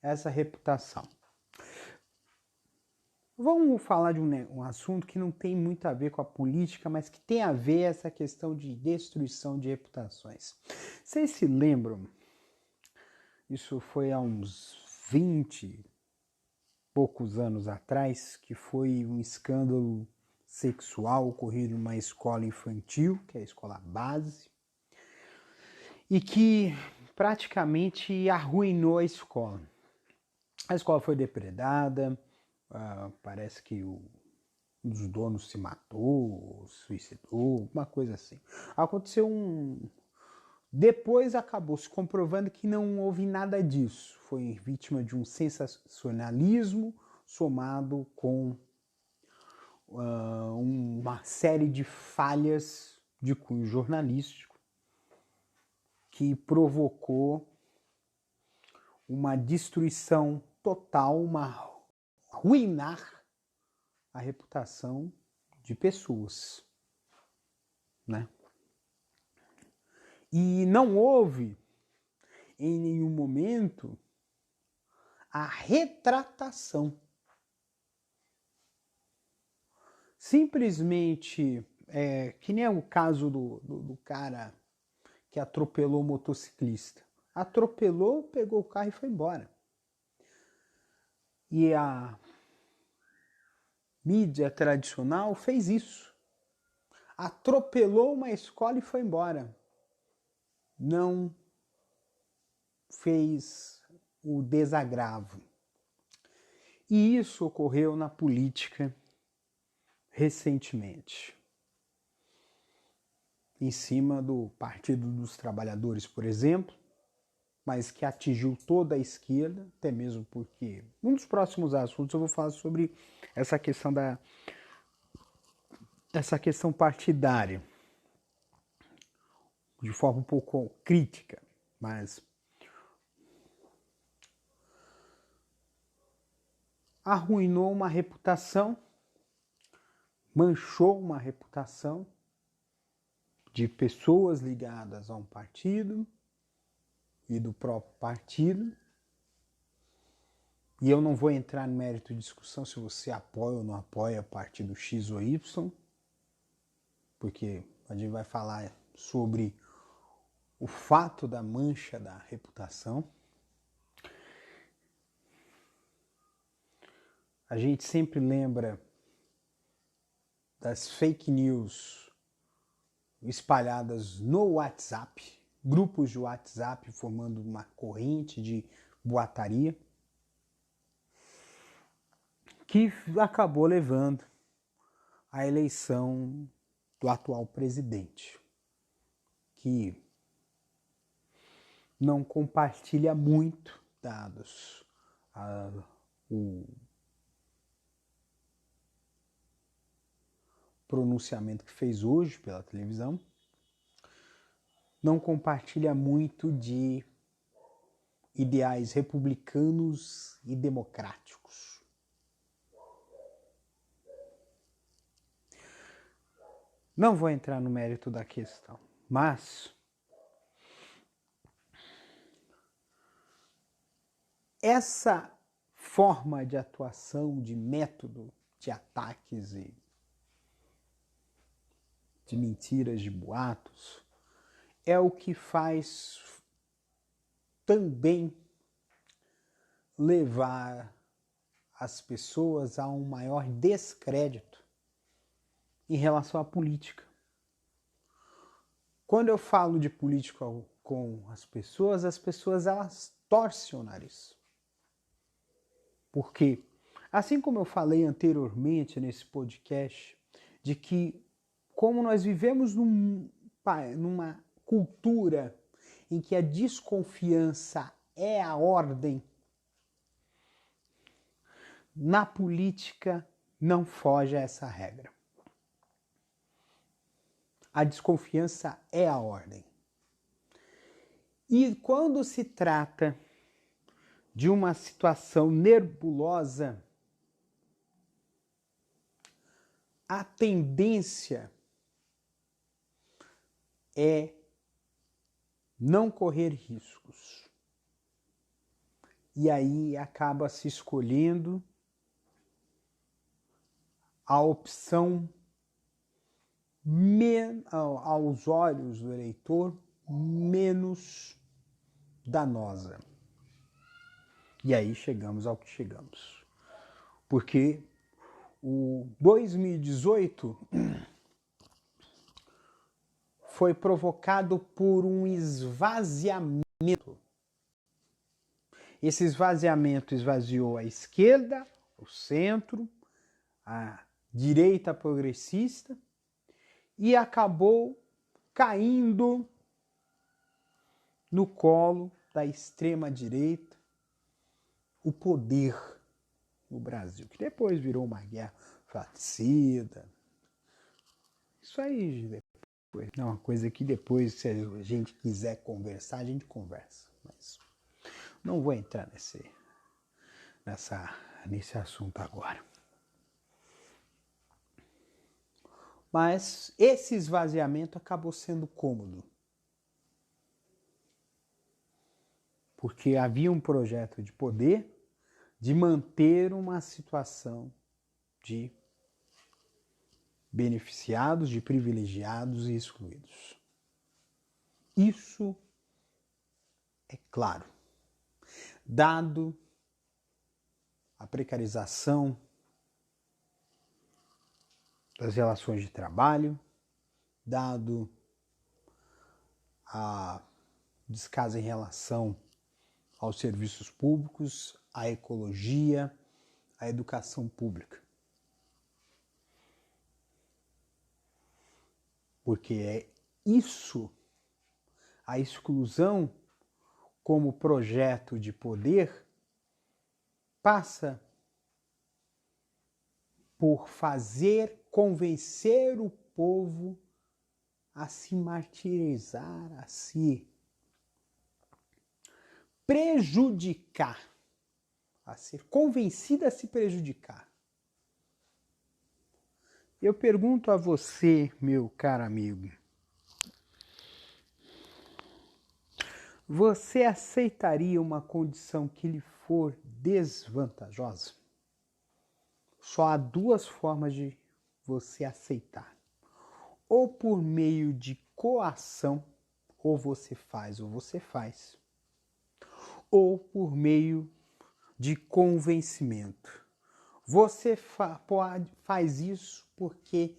essa reputação. Vamos falar de um assunto que não tem muito a ver com a política, mas que tem a ver essa questão de destruição de reputações. Vocês se lembram? Isso foi há uns 20 poucos anos atrás, que foi um escândalo sexual ocorrido numa escola infantil, que é a escola base, e que praticamente arruinou a escola. A escola foi depredada, parece que um dos donos se matou, suicidou, uma coisa assim. Aconteceu Depois acabou se comprovando que não houve nada disso. Foi vítima de um sensacionalismo somado com uma série de falhas de cunho jornalístico que provocou uma destruição total, arruinar a reputação de pessoas, né? E não houve, em nenhum momento, a retratação. Simplesmente, que nem o caso do cara que atropelou o motociclista. Atropelou, pegou o carro e foi embora. E a mídia tradicional fez isso. Atropelou uma escola e foi embora. Não fez o desagravo. E isso ocorreu na política recentemente, em cima do Partido dos Trabalhadores, por exemplo, mas que atingiu toda a esquerda, até mesmo porque um dos próximos assuntos eu vou falar sobre essa questão partidária, de forma um pouco crítica, mas arruinou uma reputação, manchou uma reputação de pessoas ligadas a um partido e do próprio partido. E eu não vou entrar no mérito de discussão se você apoia ou não apoia partido X ou Y, porque a gente vai falar sobre o fato da mancha da reputação. A gente sempre lembra das fake news espalhadas no WhatsApp, grupos de WhatsApp formando uma corrente de boataria, que acabou levando à eleição do atual presidente, que não compartilha muito, dados o pronunciamento que fez hoje pela televisão, não compartilha muito de ideais republicanos e democráticos. Não vou entrar no mérito da questão, mas essa forma de atuação, de método de ataques e de mentiras, de boatos, é o que faz também levar as pessoas a um maior descrédito em relação à política. Quando eu falo de política com as pessoas elas torcem o nariz. Porque, assim como eu falei anteriormente nesse podcast, de que como nós vivemos numa cultura em que a desconfiança é a ordem, na política não foge a essa regra. A desconfiança é a ordem. E quando se trata de uma situação nebulosa, a tendência é não correr riscos. E aí acaba se escolhendo a opção aos olhos do eleitor menos danosa. E aí chegamos ao que chegamos. Porque o 2018 foi provocado por um esvaziamento. Esse esvaziamento esvaziou a esquerda, o centro, a direita progressista e acabou caindo no colo da extrema-direita o poder no Brasil, que depois virou uma guerra fratricida. Isso aí é uma coisa que depois, se a gente quiser conversar, a gente conversa. Mas não vou entrar nesse assunto agora. Mas esse esvaziamento acabou sendo cômodo. Porque havia um projeto de poder de manter uma situação de beneficiados, de privilegiados e excluídos. Isso é claro. Dado a precarização das relações de trabalho, dado a descaso em relação aos serviços públicos, à ecologia, a educação pública. Porque é isso, a exclusão como projeto de poder passa por convencer o povo a se martirizar, a se prejudicar, a ser convencida a se prejudicar. Eu pergunto a você, meu caro amigo, você aceitaria uma condição que lhe for desvantajosa? Só há duas formas de você aceitar. Ou por meio de coação, ou você faz, ou por meio de convencimento. Você faz isso porque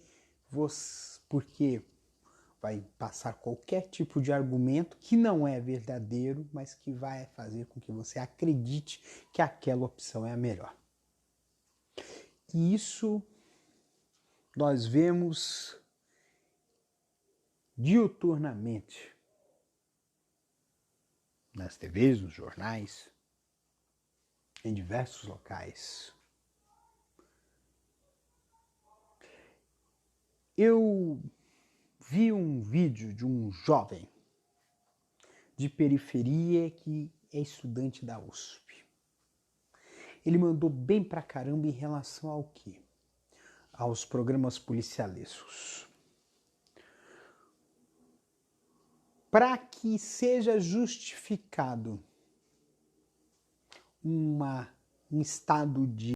vai passar qualquer tipo de argumento que não é verdadeiro, mas que vai fazer com que você acredite que aquela opção é a melhor. E isso nós vemos diuturnamente nas TVs, nos jornais, em diversos locais. Eu vi um vídeo de um jovem de periferia que é estudante da USP. Ele mandou bem pra caramba em relação ao quê? Aos programas policialescos. Para que seja justificado um estado de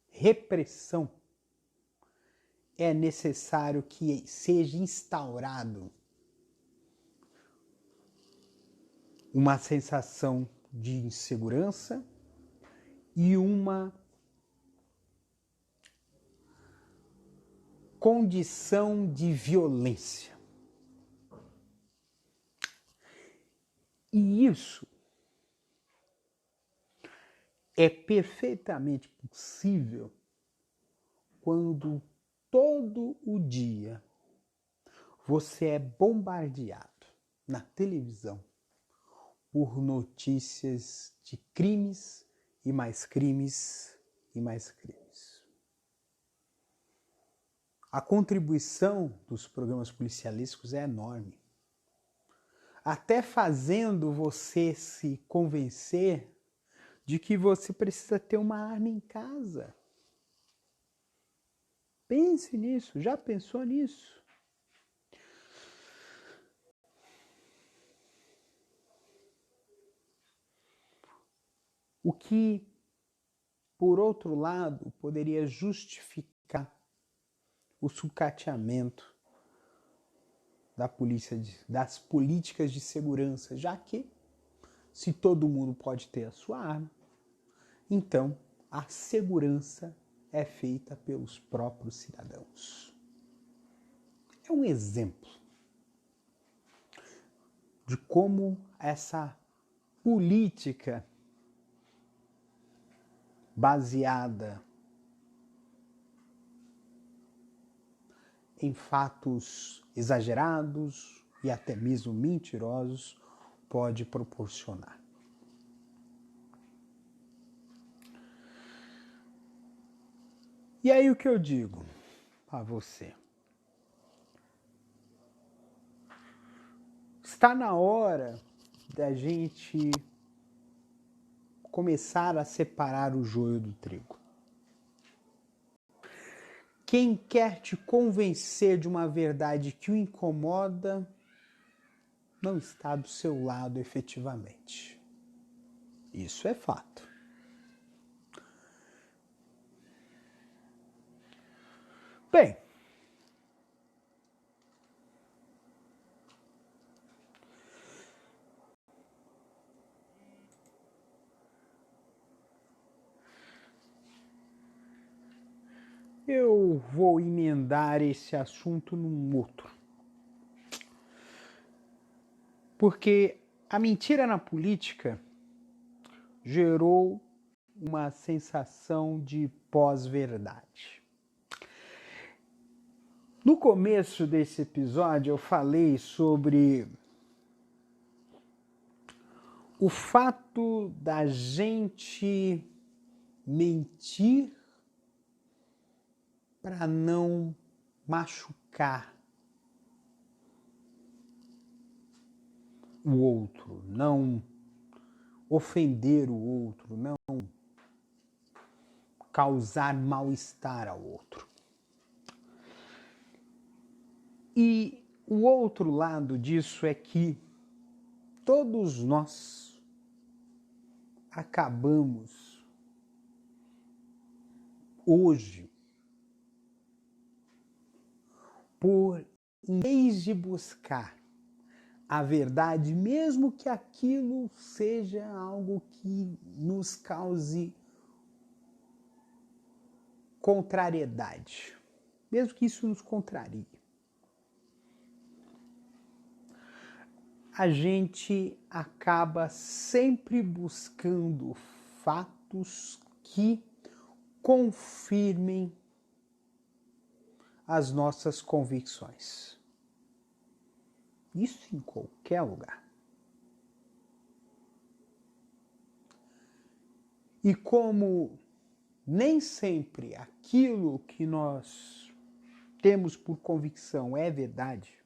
repressão, é necessário que seja instaurado uma sensação de insegurança e uma condição de violência. E isso é perfeitamente possível quando todo o dia você é bombardeado na televisão por notícias de crimes e mais crimes e mais crimes. A contribuição dos programas policialísticos é enorme. Até fazendo você se convencer de que você precisa ter uma arma em casa. Pense nisso, já pensou nisso? O que, por outro lado, poderia justificar o sucateamento das políticas de segurança, já que, se todo mundo pode ter a sua arma, então a segurança é feita pelos próprios cidadãos. É um exemplo de como essa política baseada em fatos exagerados e até mesmo mentirosos pode proporcionar. E aí o que eu digo a você? Está na hora da gente começar a separar o joio do trigo. Quem quer te convencer de uma verdade que o incomoda não está do seu lado efetivamente. Isso é fato. Bem, eu vou emendar esse assunto num outro. Porque a mentira na política gerou uma sensação de pós-verdade. No começo desse episódio eu falei sobre o fato da gente mentir para não machucar o outro, não ofender o outro, não causar mal-estar ao outro. E o outro lado disso é que todos nós acabamos hoje por, em vez de buscar a verdade, mesmo que aquilo seja algo que nos cause contrariedade, mesmo que isso nos contrarie, a gente acaba sempre buscando fatos que confirmem as nossas convicções. Isso em qualquer lugar. E como nem sempre aquilo que nós temos por convicção é verdade,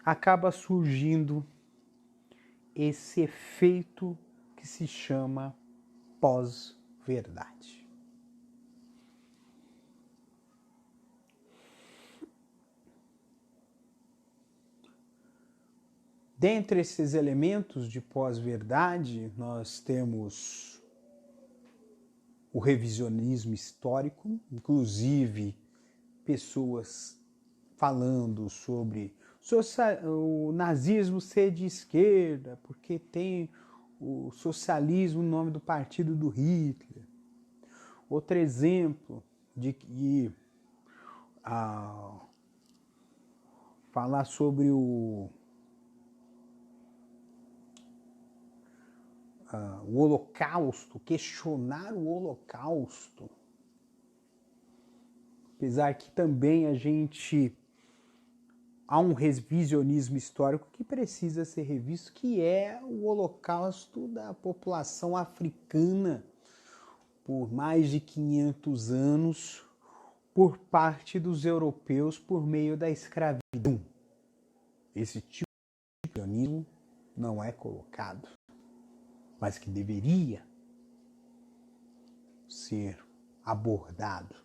acaba surgindo esse efeito que se chama pós-verdade. Dentre esses elementos de pós-verdade, nós temos o revisionismo histórico, inclusive pessoas falando sobre o nazismo ser de esquerda, porque tem o socialismo no nome do partido do Hitler. Outro exemplo de falar sobre o Holocausto, questionar o Holocausto. Apesar que também há um revisionismo histórico que precisa ser revisto, que é o Holocausto da população africana por mais de 500 anos por parte dos europeus por meio da escravidão. Esse tipo de revisionismo não é colocado, mas que deveria ser abordado.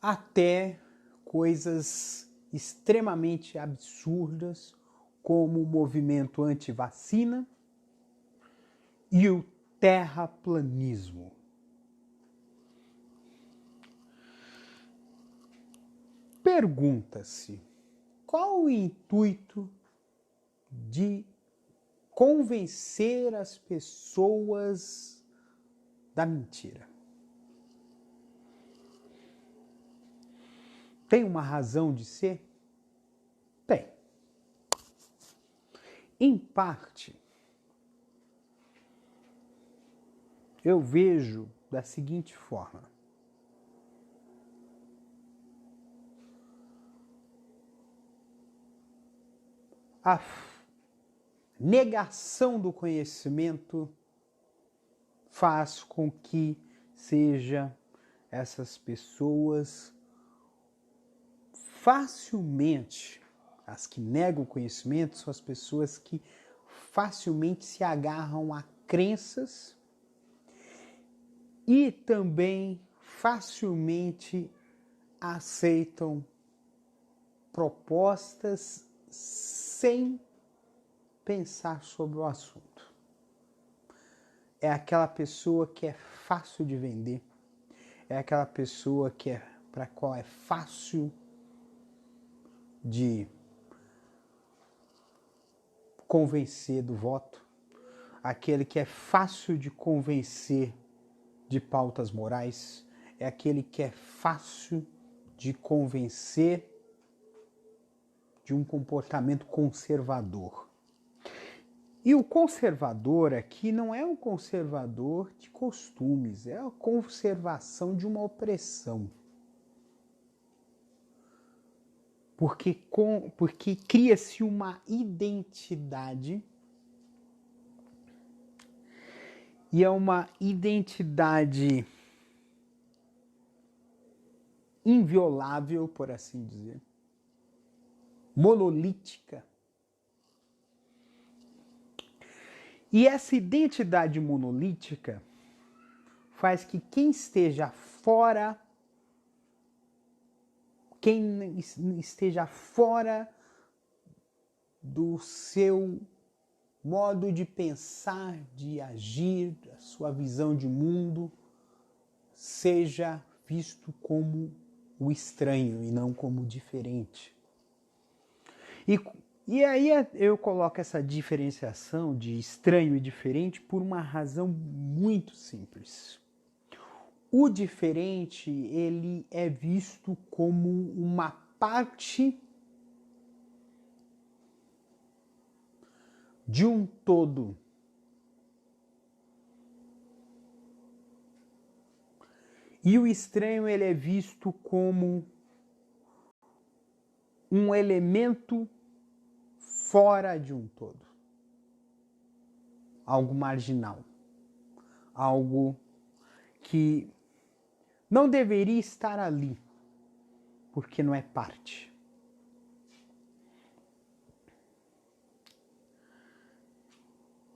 Até coisas extremamente absurdas, como o movimento anti-vacina e o terraplanismo. Pergunta-se, qual o intuito de convencer as pessoas da mentira? Tem uma razão de ser? Tem. Em parte, eu vejo da seguinte forma. A negação do conhecimento faz com que essas pessoas facilmente, as que negam o conhecimento são as pessoas que facilmente se agarram a crenças e também facilmente aceitam propostas sem pensar sobre o assunto. É aquela pessoa que é fácil de vender, é aquela pessoa para a qual é fácil de convencer do voto, aquele que é fácil de convencer de pautas morais, é aquele que é fácil de convencer de um comportamento conservador. E o conservador aqui não é um conservador de costumes, é a conservação de uma opressão. Porque cria-se uma identidade, e é uma identidade inviolável, por assim dizer, monolítica. E essa identidade monolítica faz que quem esteja fora do seu modo de pensar, de agir, da sua visão de mundo, seja visto como o estranho e não como o diferente. E aí eu coloco essa diferenciação de estranho e diferente por uma razão muito simples. O diferente, ele é visto como uma parte de um todo. E o estranho, ele é visto como um elemento fora de um todo. Algo marginal. Algo que não deveria estar ali, porque não é parte.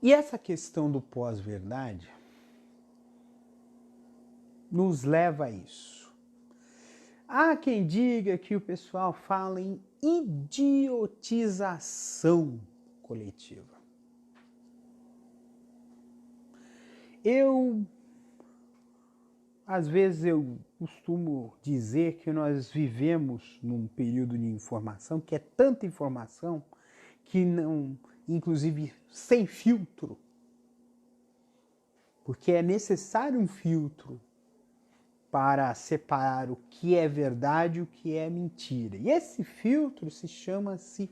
E essa questão do pós-verdade nos leva a isso. Há quem diga que o pessoal fala em idiotização coletiva. Às vezes eu costumo dizer que nós vivemos num período de informação, que é tanta informação, que não, inclusive sem filtro, porque é necessário um filtro para separar o que é verdade e o que é mentira. E esse filtro chama-se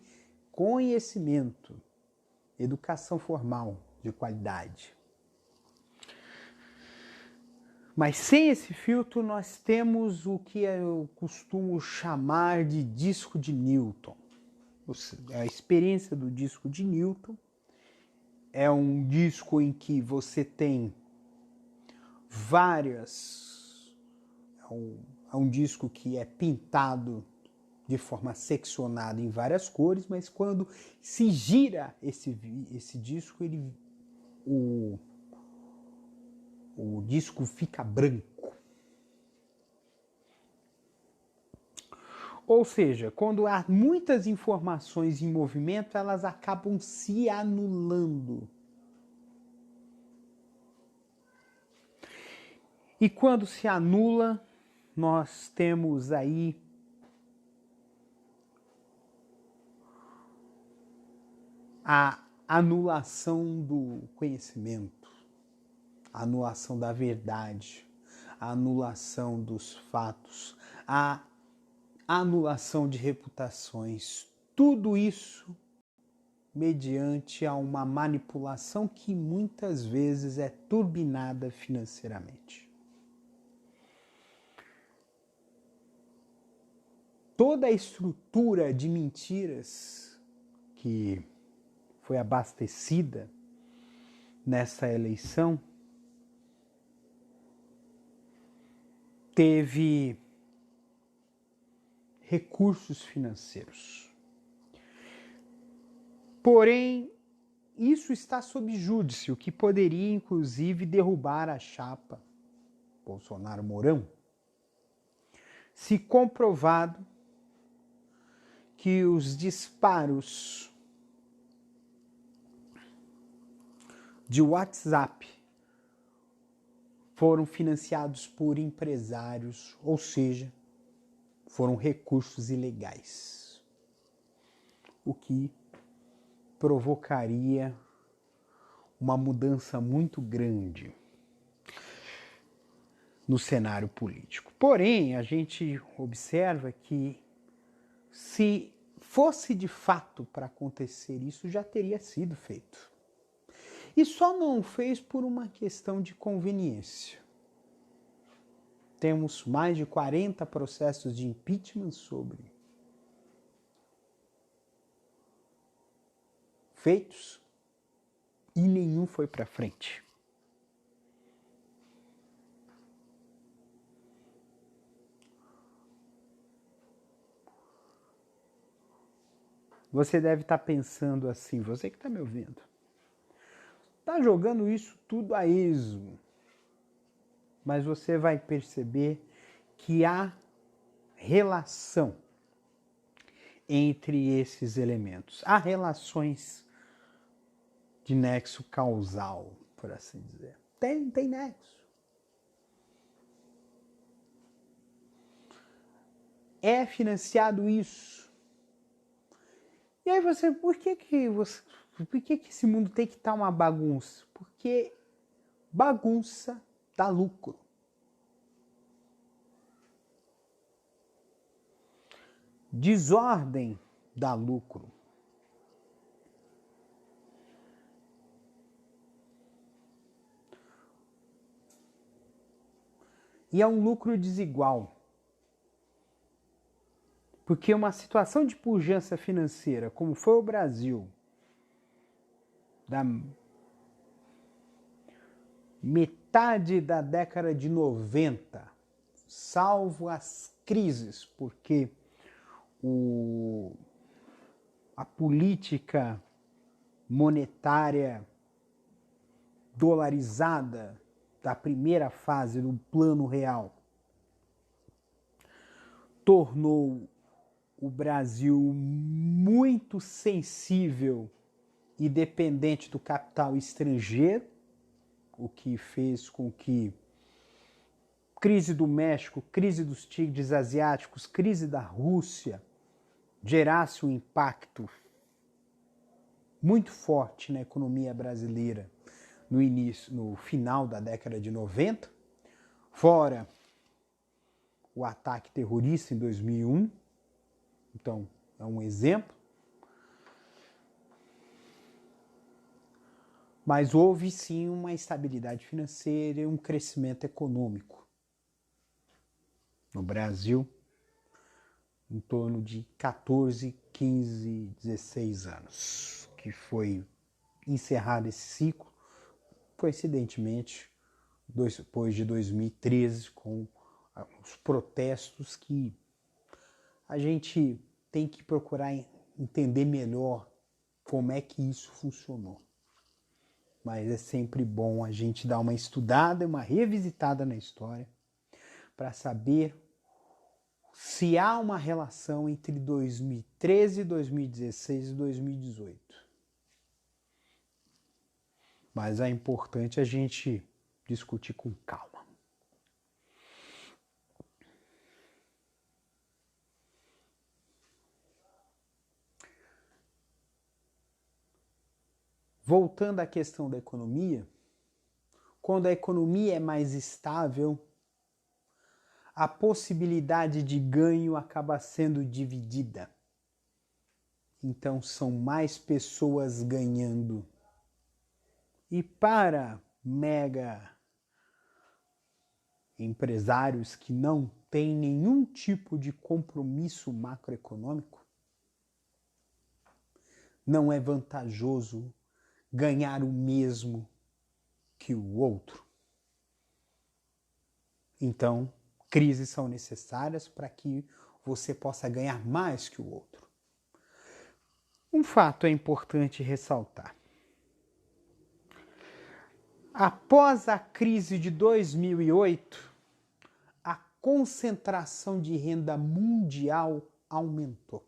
conhecimento, educação formal de qualidade. Mas sem esse filtro nós temos o que eu costumo chamar de disco de Newton. A experiência do disco de Newton é um disco em que você tem é um disco que é pintado de forma seccionada em várias cores, mas quando se gira esse disco, o disco fica branco. Ou seja, quando há muitas informações em movimento, elas acabam se anulando. E quando se anula, nós temos aí a anulação do conhecimento, a anulação da verdade, a anulação dos fatos, a anulação de reputações. Tudo isso mediante a uma manipulação que muitas vezes é turbinada financeiramente. Toda a estrutura de mentiras que foi abastecida nessa eleição teve recursos financeiros. Porém, isso está sob júdice, o que poderia, inclusive, derrubar a chapa Bolsonaro-Mourão, se comprovado que os disparos de WhatsApp foram financiados por empresários, ou seja, foram recursos ilegais, o que provocaria uma mudança muito grande no cenário político. Porém, a gente observa que se fosse de fato para acontecer isso, já teria sido feito. E só não fez por uma questão de conveniência. Temos mais de 40 processos de impeachment sobre feitos e nenhum foi para frente. Você deve estar pensando assim, você que está me ouvindo, está jogando isso tudo a esmo, mas você vai perceber que há relação entre esses elementos. Há relações de nexo causal, por assim dizer. Tem nexo. É financiado isso. E aí por que esse mundo tem que estar uma bagunça? Porque bagunça dá lucro. Desordem dá lucro. E é um lucro desigual. Porque uma situação de pujança financeira, como foi o Brasil, da metade da década de 90, salvo as crises, porque a política monetária dolarizada da primeira fase do Plano Real tornou o Brasil muito sensível e dependente do capital estrangeiro, o que fez com que crise do México, crise dos tigres asiáticos, crise da Rússia gerasse um impacto muito forte na economia brasileira no final da década de 90, fora o ataque terrorista em 2001, então é um exemplo. Mas houve sim uma estabilidade financeira e um crescimento econômico no Brasil em torno de 14, 15, 16 anos, que foi encerrado esse ciclo, coincidentemente, depois de 2013, com os protestos que a gente tem que procurar entender melhor como é que isso funcionou. Mas é sempre bom a gente dar uma estudada, uma revisitada na história, para saber se há uma relação entre 2013, 2016 e 2018. Mas é importante a gente discutir com calma. Voltando à questão da economia, quando a economia é mais estável, a possibilidade de ganho acaba sendo dividida. Então são mais pessoas ganhando. E para mega empresários que não têm nenhum tipo de compromisso macroeconômico, não é vantajoso ganhar o mesmo que o outro. Então, crises são necessárias para que você possa ganhar mais que o outro. Um fato é importante ressaltar. Após a crise de 2008, a concentração de renda mundial aumentou.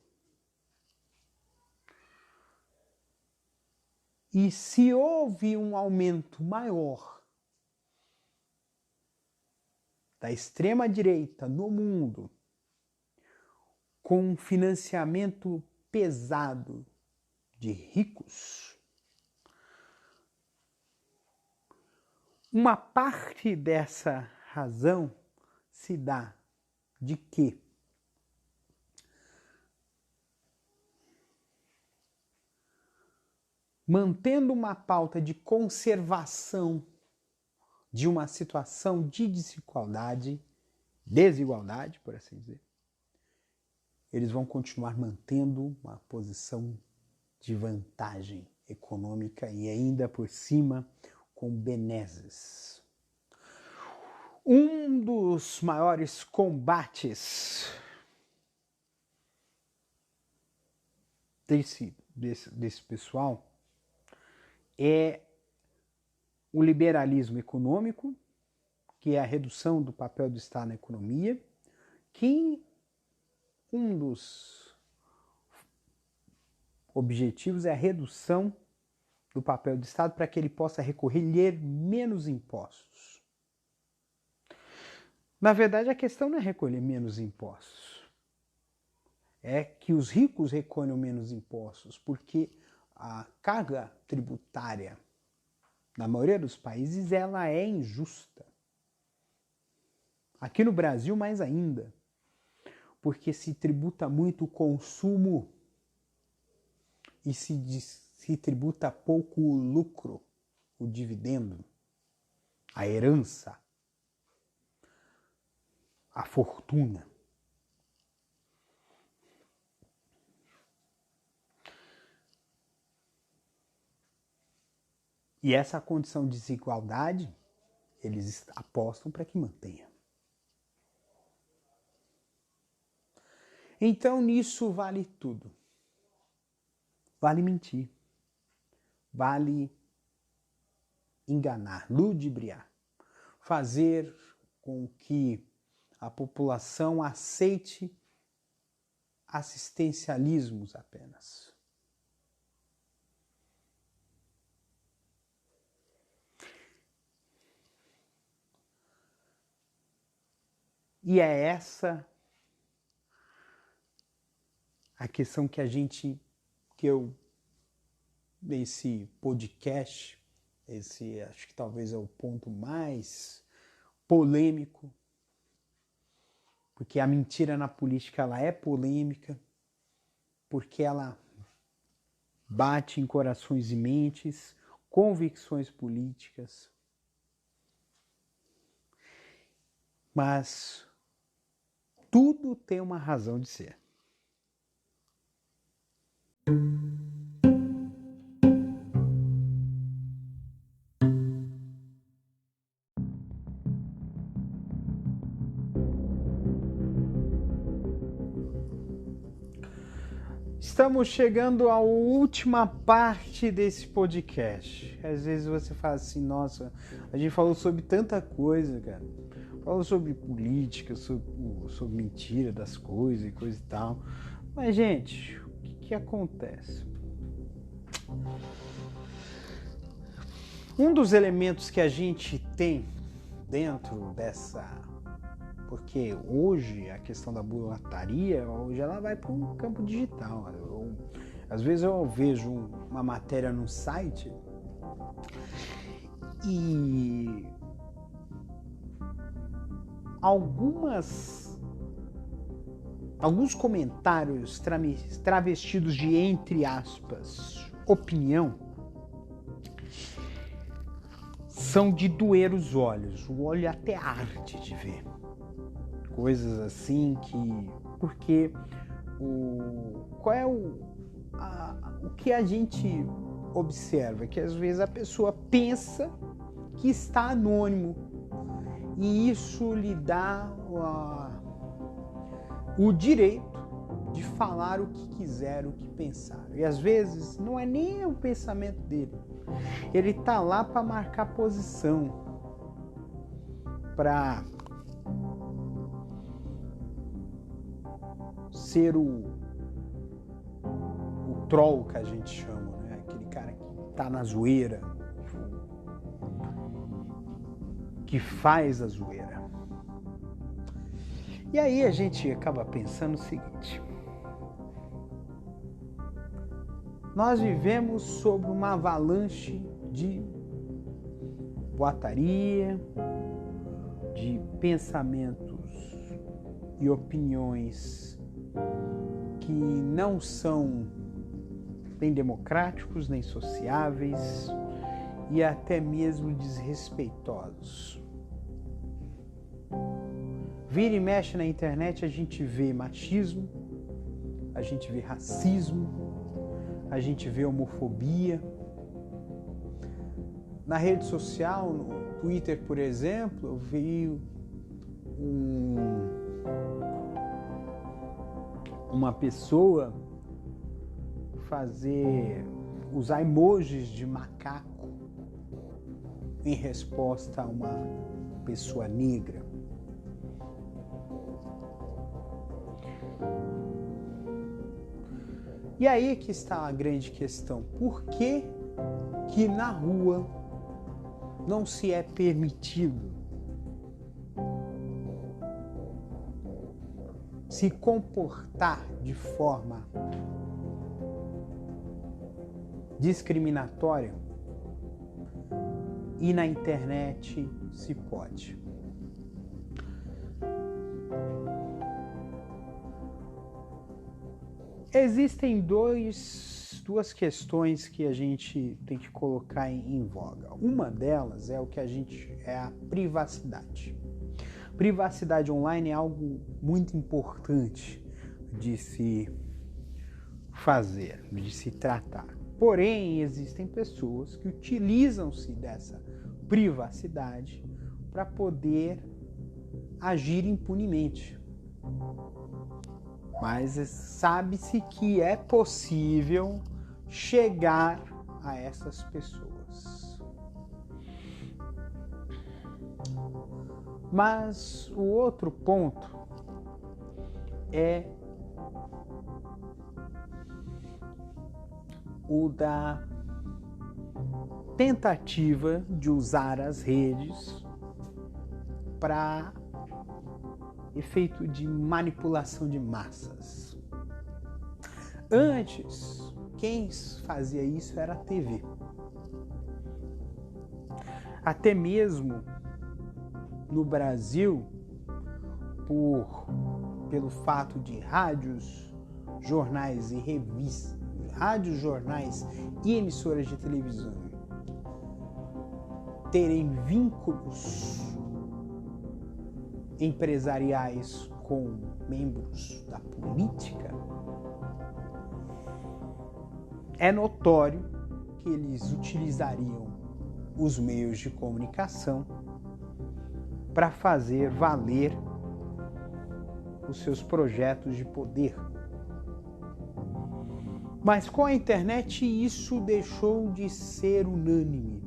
E se houve um aumento maior da extrema-direita no mundo, com um financiamento pesado de ricos, uma parte dessa razão se dá de que mantendo uma pauta de conservação de uma situação de desigualdade, por assim dizer, eles vão continuar mantendo uma posição de vantagem econômica e ainda por cima com benesses. Um dos maiores combates desse pessoal é o liberalismo econômico, que é a redução do papel do Estado na economia, que um dos objetivos é a redução do papel do Estado para que ele possa recolher menos impostos. Na verdade, a questão não é recolher menos impostos. É que os ricos recolham menos impostos, porque a carga tributária, na maioria dos países, ela é injusta. Aqui no Brasil, mais ainda, porque se tributa muito o consumo e se tributa pouco o lucro, o dividendo, a herança, a fortuna. E essa condição de desigualdade, eles apostam para que mantenha. Então, nisso vale tudo. Vale mentir. Vale enganar, ludibriar. Fazer com que a população aceite assistencialismos apenas. E é essa a questão que nesse podcast, acho que talvez é o ponto mais polêmico, porque a mentira na política ela é polêmica, porque ela bate em corações e mentes, convicções políticas, mas tudo tem uma razão de ser. Estamos chegando à última parte desse podcast. Às vezes você fala assim, nossa, a gente falou sobre tanta coisa, cara. Falou sobre política, sobre mentira das coisas e coisa e tal. Mas, gente, o que acontece? Um dos elementos que a gente tem dentro dessa... Porque hoje a questão da burocracia, hoje ela vai para um campo digital. Às vezes eu vejo uma matéria no site e alguns comentários travestidos de, entre aspas, opinião, são de doer os olhos. O olho até arde de ver. Coisas assim que... Porque o que a gente observa? Que às vezes a pessoa pensa que está anônimo e isso lhe dá o direito de falar o que quiser, o que pensar. E às vezes não é nem o pensamento dele. Ele está lá para marcar posição, para ser o troll que a gente chama, né? Aquele cara que tá na zoeira, que faz a zoeira. E aí a gente acaba pensando o seguinte: nós vivemos sob uma avalanche de boataria, de pensamentos e opiniões que não são nem democráticos, nem sociáveis e até mesmo desrespeitosos. Vira e mexe na internet, a gente vê machismo, a gente vê racismo, a gente vê homofobia. Na rede social, no Twitter, por exemplo, eu vi uma pessoa usar emojis de macaco em resposta a uma pessoa negra. E aí que está a grande questão. Por que que na rua não se é permitido se comportar de forma discriminatória e na internet se pode? Existem duas questões que a gente tem que colocar em voga. Uma delas é a privacidade. Privacidade online é algo muito importante de se fazer, de se tratar. Porém, existem pessoas que utilizam-se dessa privacidade para poder agir impunemente. Mas sabe-se que é possível chegar a essas pessoas. Mas o outro ponto é o da tentativa de usar as redes para efeito de manipulação de massas. Antes, quem fazia isso era a TV. Até mesmo no Brasil, pelo fato de rádios, jornais e revistas, rádios, jornais e emissoras de televisão terem vínculos empresariais com membros da política, é notório que eles utilizariam os meios de comunicação para fazer valer os seus projetos de poder. Mas com a internet isso deixou de ser unânime.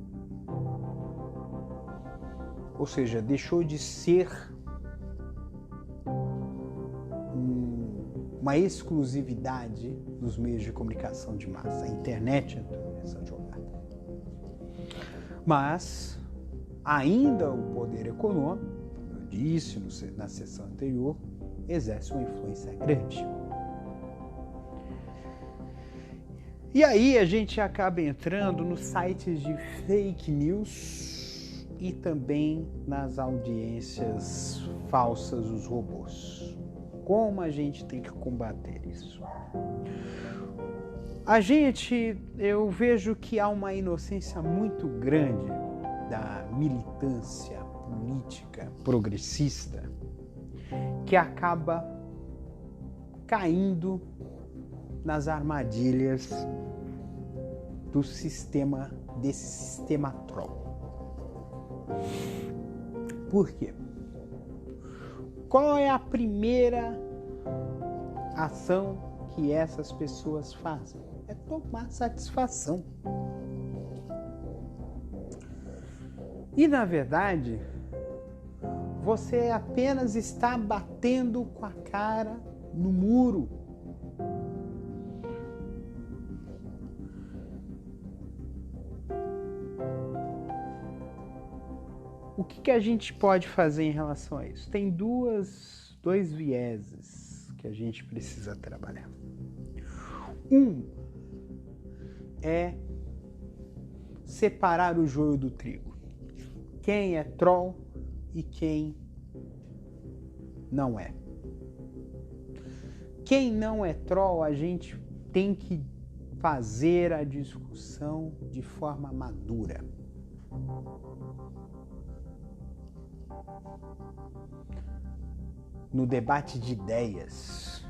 Ou seja, deixou de ser uma exclusividade dos meios de comunicação de massa. A internet entrou nessa jogada. Mas ainda o poder econômico, como eu disse na sessão anterior, exerce uma influência grande. E aí a gente acaba entrando nos sites de fake news e também nas audiências falsas dos robôs. Como a gente tem que combater isso? Eu vejo que há uma inocência muito grande da militância política progressista que acaba caindo nas armadilhas desse sistema troll. Por quê? Qual é a primeira ação que essas pessoas fazem? É tomar satisfação. E, na verdade, você apenas está batendo com a cara no muro. O que a gente pode fazer em relação a isso? Tem dois vieses que a gente precisa trabalhar. Um é separar o joio do trigo. Quem é troll e quem não é. Quem não é troll, a gente tem que fazer a discussão de forma madura. No debate de ideias,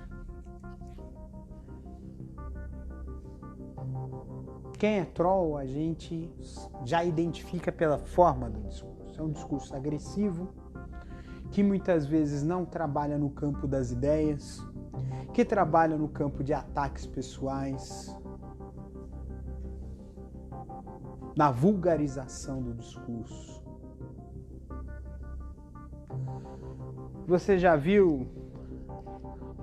quem é troll a gente já identifica pela forma do discurso. É um discurso agressivo, que muitas vezes não trabalha no campo das ideias, que trabalha no campo de ataques pessoais, na vulgarização do discurso. Você já viu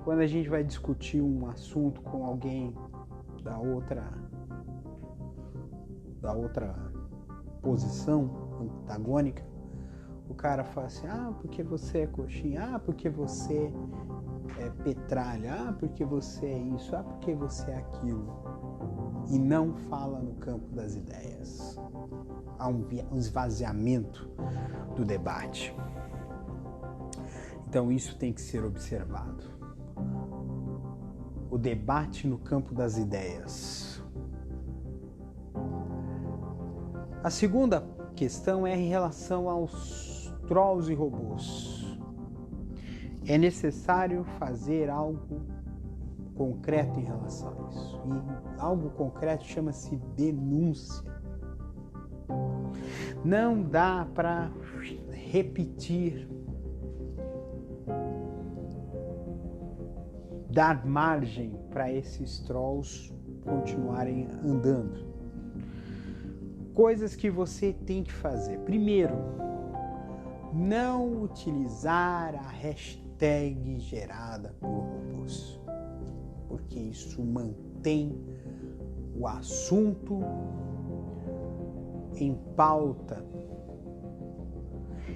quando a gente vai discutir um assunto com alguém da outra posição antagônica? O cara fala assim, porque você é coxinha, porque você é petralha, porque você é isso, porque você é aquilo. E não fala no campo das ideias. Há um esvaziamento do debate. Então isso tem que ser observado. O debate no campo das ideias. A segunda questão é em relação aos trolls e robôs. É necessário fazer algo concreto em relação a isso. E algo concreto chama-se denúncia. Não dá para repetir, dar margem para esses trolls continuarem andando. Coisas que você tem que fazer. Primeiro, não utilizar a hashtag gerada por robôs, porque isso mantém o assunto em pauta.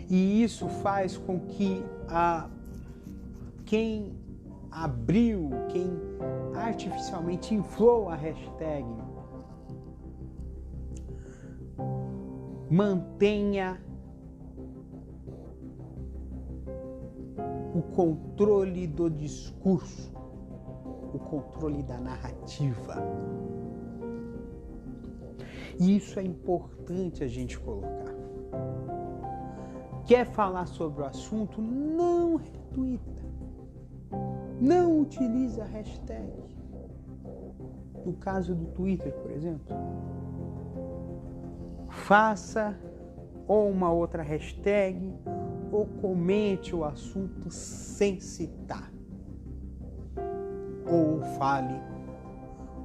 E isso faz com que quem abriu, quem artificialmente inflou a hashtag, mantenha o controle do discurso, o controle da narrativa. E isso é importante a gente colocar. Quer falar sobre o assunto? Não retuita. Não utilize a hashtag. No caso do Twitter, por exemplo, faça ou uma outra hashtag ou comente o assunto sem citar. Ou fale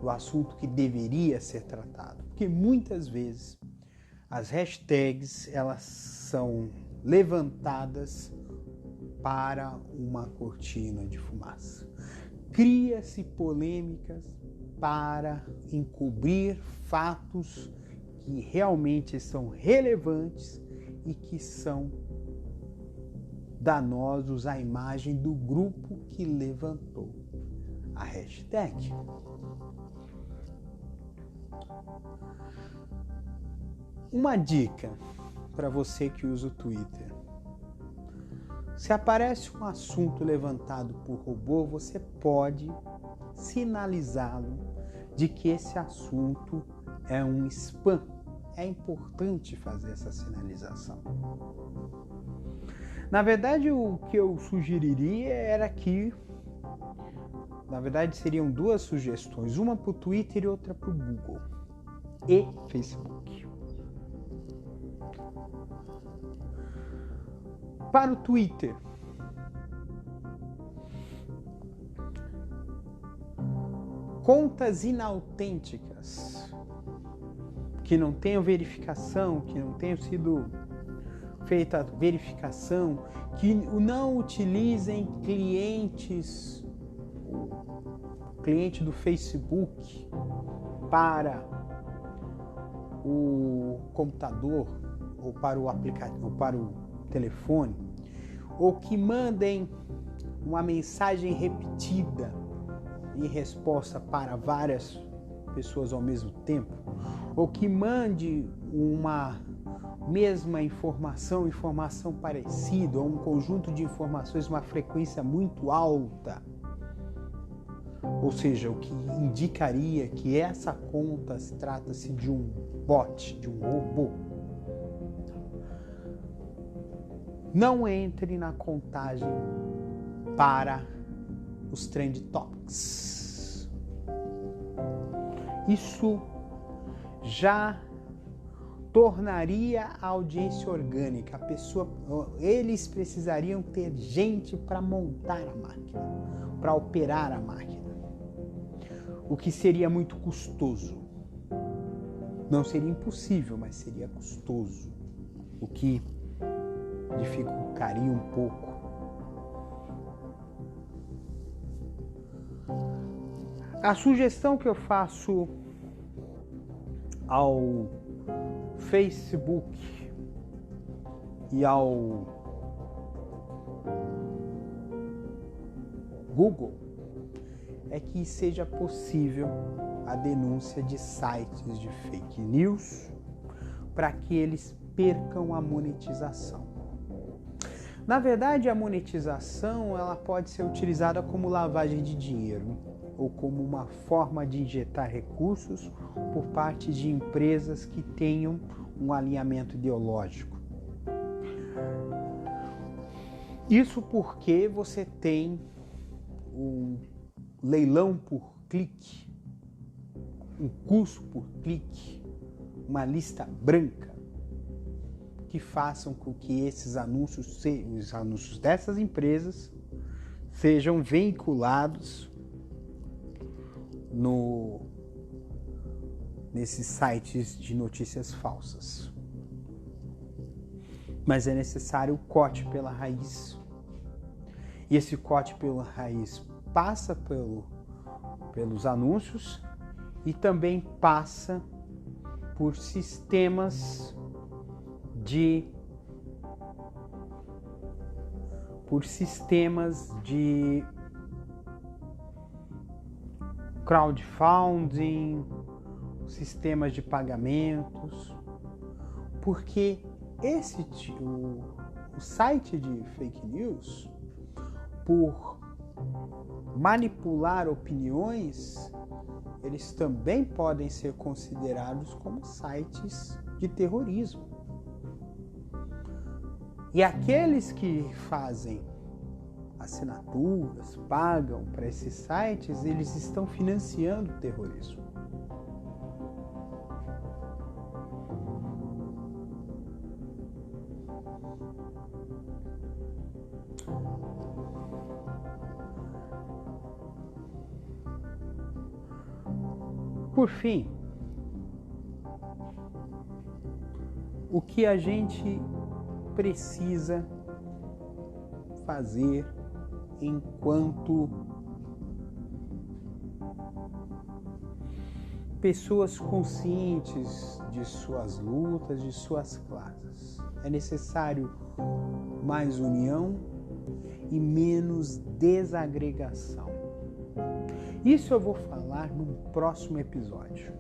do assunto que deveria ser tratado. Porque muitas vezes as hashtags elas são levantadas para uma cortina de fumaça. Cria-se polêmicas para encobrir fatos que realmente são relevantes e que são danosos à imagem do grupo que levantou a hashtag. Uma dica para você que usa o Twitter. Se aparece um assunto levantado por robô, você pode sinalizá-lo de que esse assunto é um spam. É importante fazer essa sinalização. Na verdade, o que eu sugeriria era que, na verdade, seriam duas sugestões, uma para o Twitter e outra para o Google e Facebook. Para o Twitter, contas inautênticas, que não tenham verificação, que não tenham sido feita a verificação, que não utilizem cliente do Facebook para o computador ou para o aplicativo, ou para o telefone, ou que mandem uma mensagem repetida em resposta para várias pessoas ao mesmo tempo, ou que mande uma mesma informação parecida, ou um conjunto de informações, uma frequência muito alta, ou seja, o que indicaria que essa conta trata-se de um bot, de um robô. Não entre na contagem para os Trend Topics. Isso já tornaria a audiência orgânica. Eles precisariam ter gente para montar a máquina, para operar a máquina, o que seria muito custoso. Não seria impossível, mas seria custoso, o que dificultaria um pouco. A sugestão que eu faço ao Facebook e ao Google é que seja possível a denúncia de sites de fake news para que eles percam a monetização. Na verdade, a monetização ela pode ser utilizada como lavagem de dinheiro ou como uma forma de injetar recursos por parte de empresas que tenham um alinhamento ideológico. Isso porque você tem um leilão por clique, um custo por clique, uma lista branca que façam com que esses anúncios, os anúncios dessas empresas, sejam veiculados nesses sites de notícias falsas. Mas é necessário o corte pela raiz. E esse corte pela raiz passa pelos anúncios e também passa por sistemas de crowdfunding, sistemas de pagamentos, porque o site de fake news, por manipular opiniões, eles também podem ser considerados como sites de terrorismo. E aqueles que fazem assinaturas, pagam para esses sites, eles estão financiando o terrorismo. Por fim, o que a gente precisa fazer enquanto pessoas conscientes de suas lutas, de suas classes? É necessário mais união e menos desagregação. Isso eu vou falar no próximo episódio.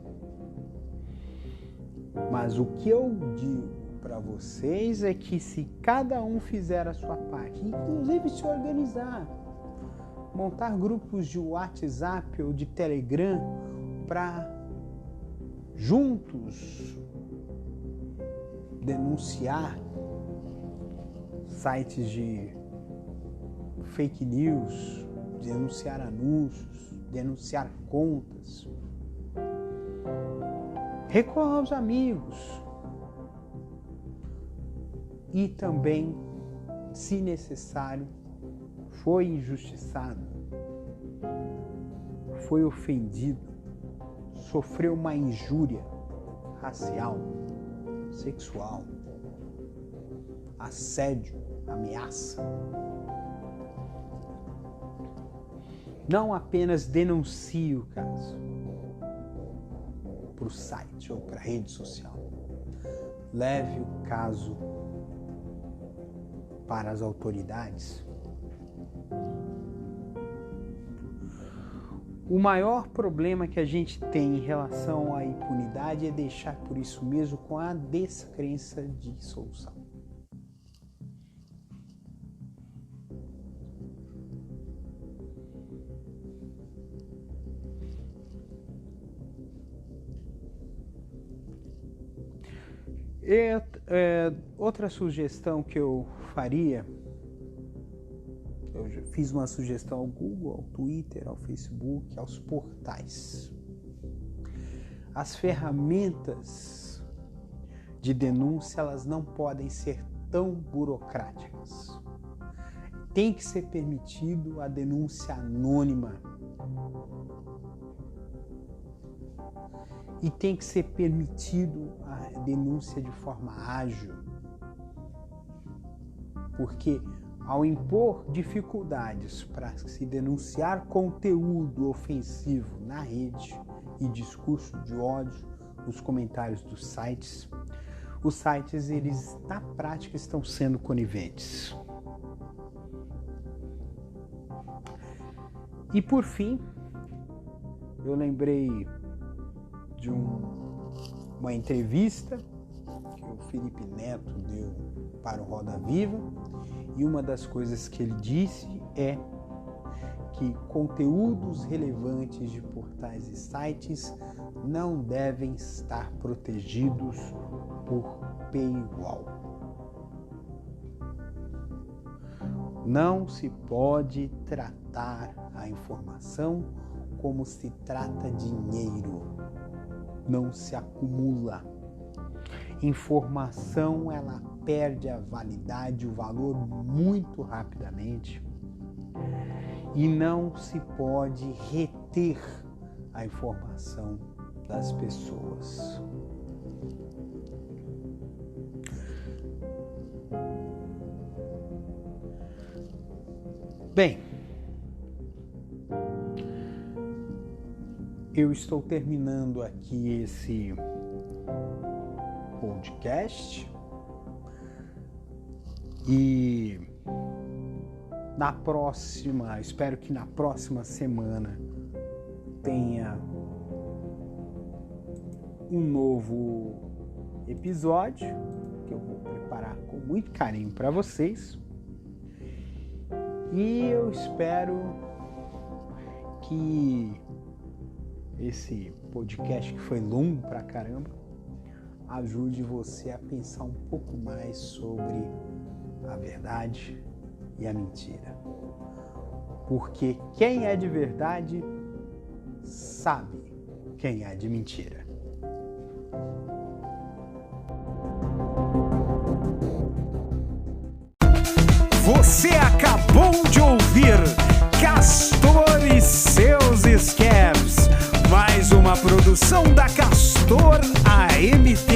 Mas o que eu digo para vocês é que se cada um fizer a sua parte, inclusive se organizar, montar grupos de WhatsApp ou de Telegram para juntos denunciar sites de fake news, denunciar anúncios, denunciar contas, recorra aos amigos e também, se necessário, foi injustiçado, foi ofendido, sofreu uma injúria racial, sexual, assédio, ameaça. Não apenas denuncie o caso para o site ou para a rede social. Leve o caso para as autoridades. O maior problema que a gente tem em relação à impunidade é deixar por isso mesmo com a descrença de solução. Outra sugestão que eu faria, eu já fiz uma sugestão ao Google, ao Twitter, ao Facebook, aos portais. As ferramentas de denúncia, elas não podem ser tão burocráticas. Tem que ser permitido a denúncia anônima. E tem que ser permitido a denúncia de forma ágil. Porque ao impor dificuldades para se denunciar conteúdo ofensivo na rede e discurso de ódio nos comentários dos sites, os sites, eles na prática estão sendo coniventes. E por fim, eu lembrei de uma entrevista que o Felipe Neto deu para o Roda Viva, e uma das coisas que ele disse é que conteúdos relevantes de portais e sites não devem estar protegidos por paywall. Não se pode tratar a informação como se trata dinheiro. Não se acumula. Informação, ela perde a validade, o valor muito rapidamente, e não se pode reter a informação das pessoas. Bem, eu estou terminando aqui esse podcast e espero que na próxima semana tenha um novo episódio que eu vou preparar com muito carinho para vocês. E eu espero que esse podcast, que foi longo pra caramba, ajude você a pensar um pouco mais sobre a verdade e a mentira. Porque quem é de verdade sabe quem é de mentira. Você acabou de ouvir Castor e seus Scabs, mais uma produção da Castor AMT.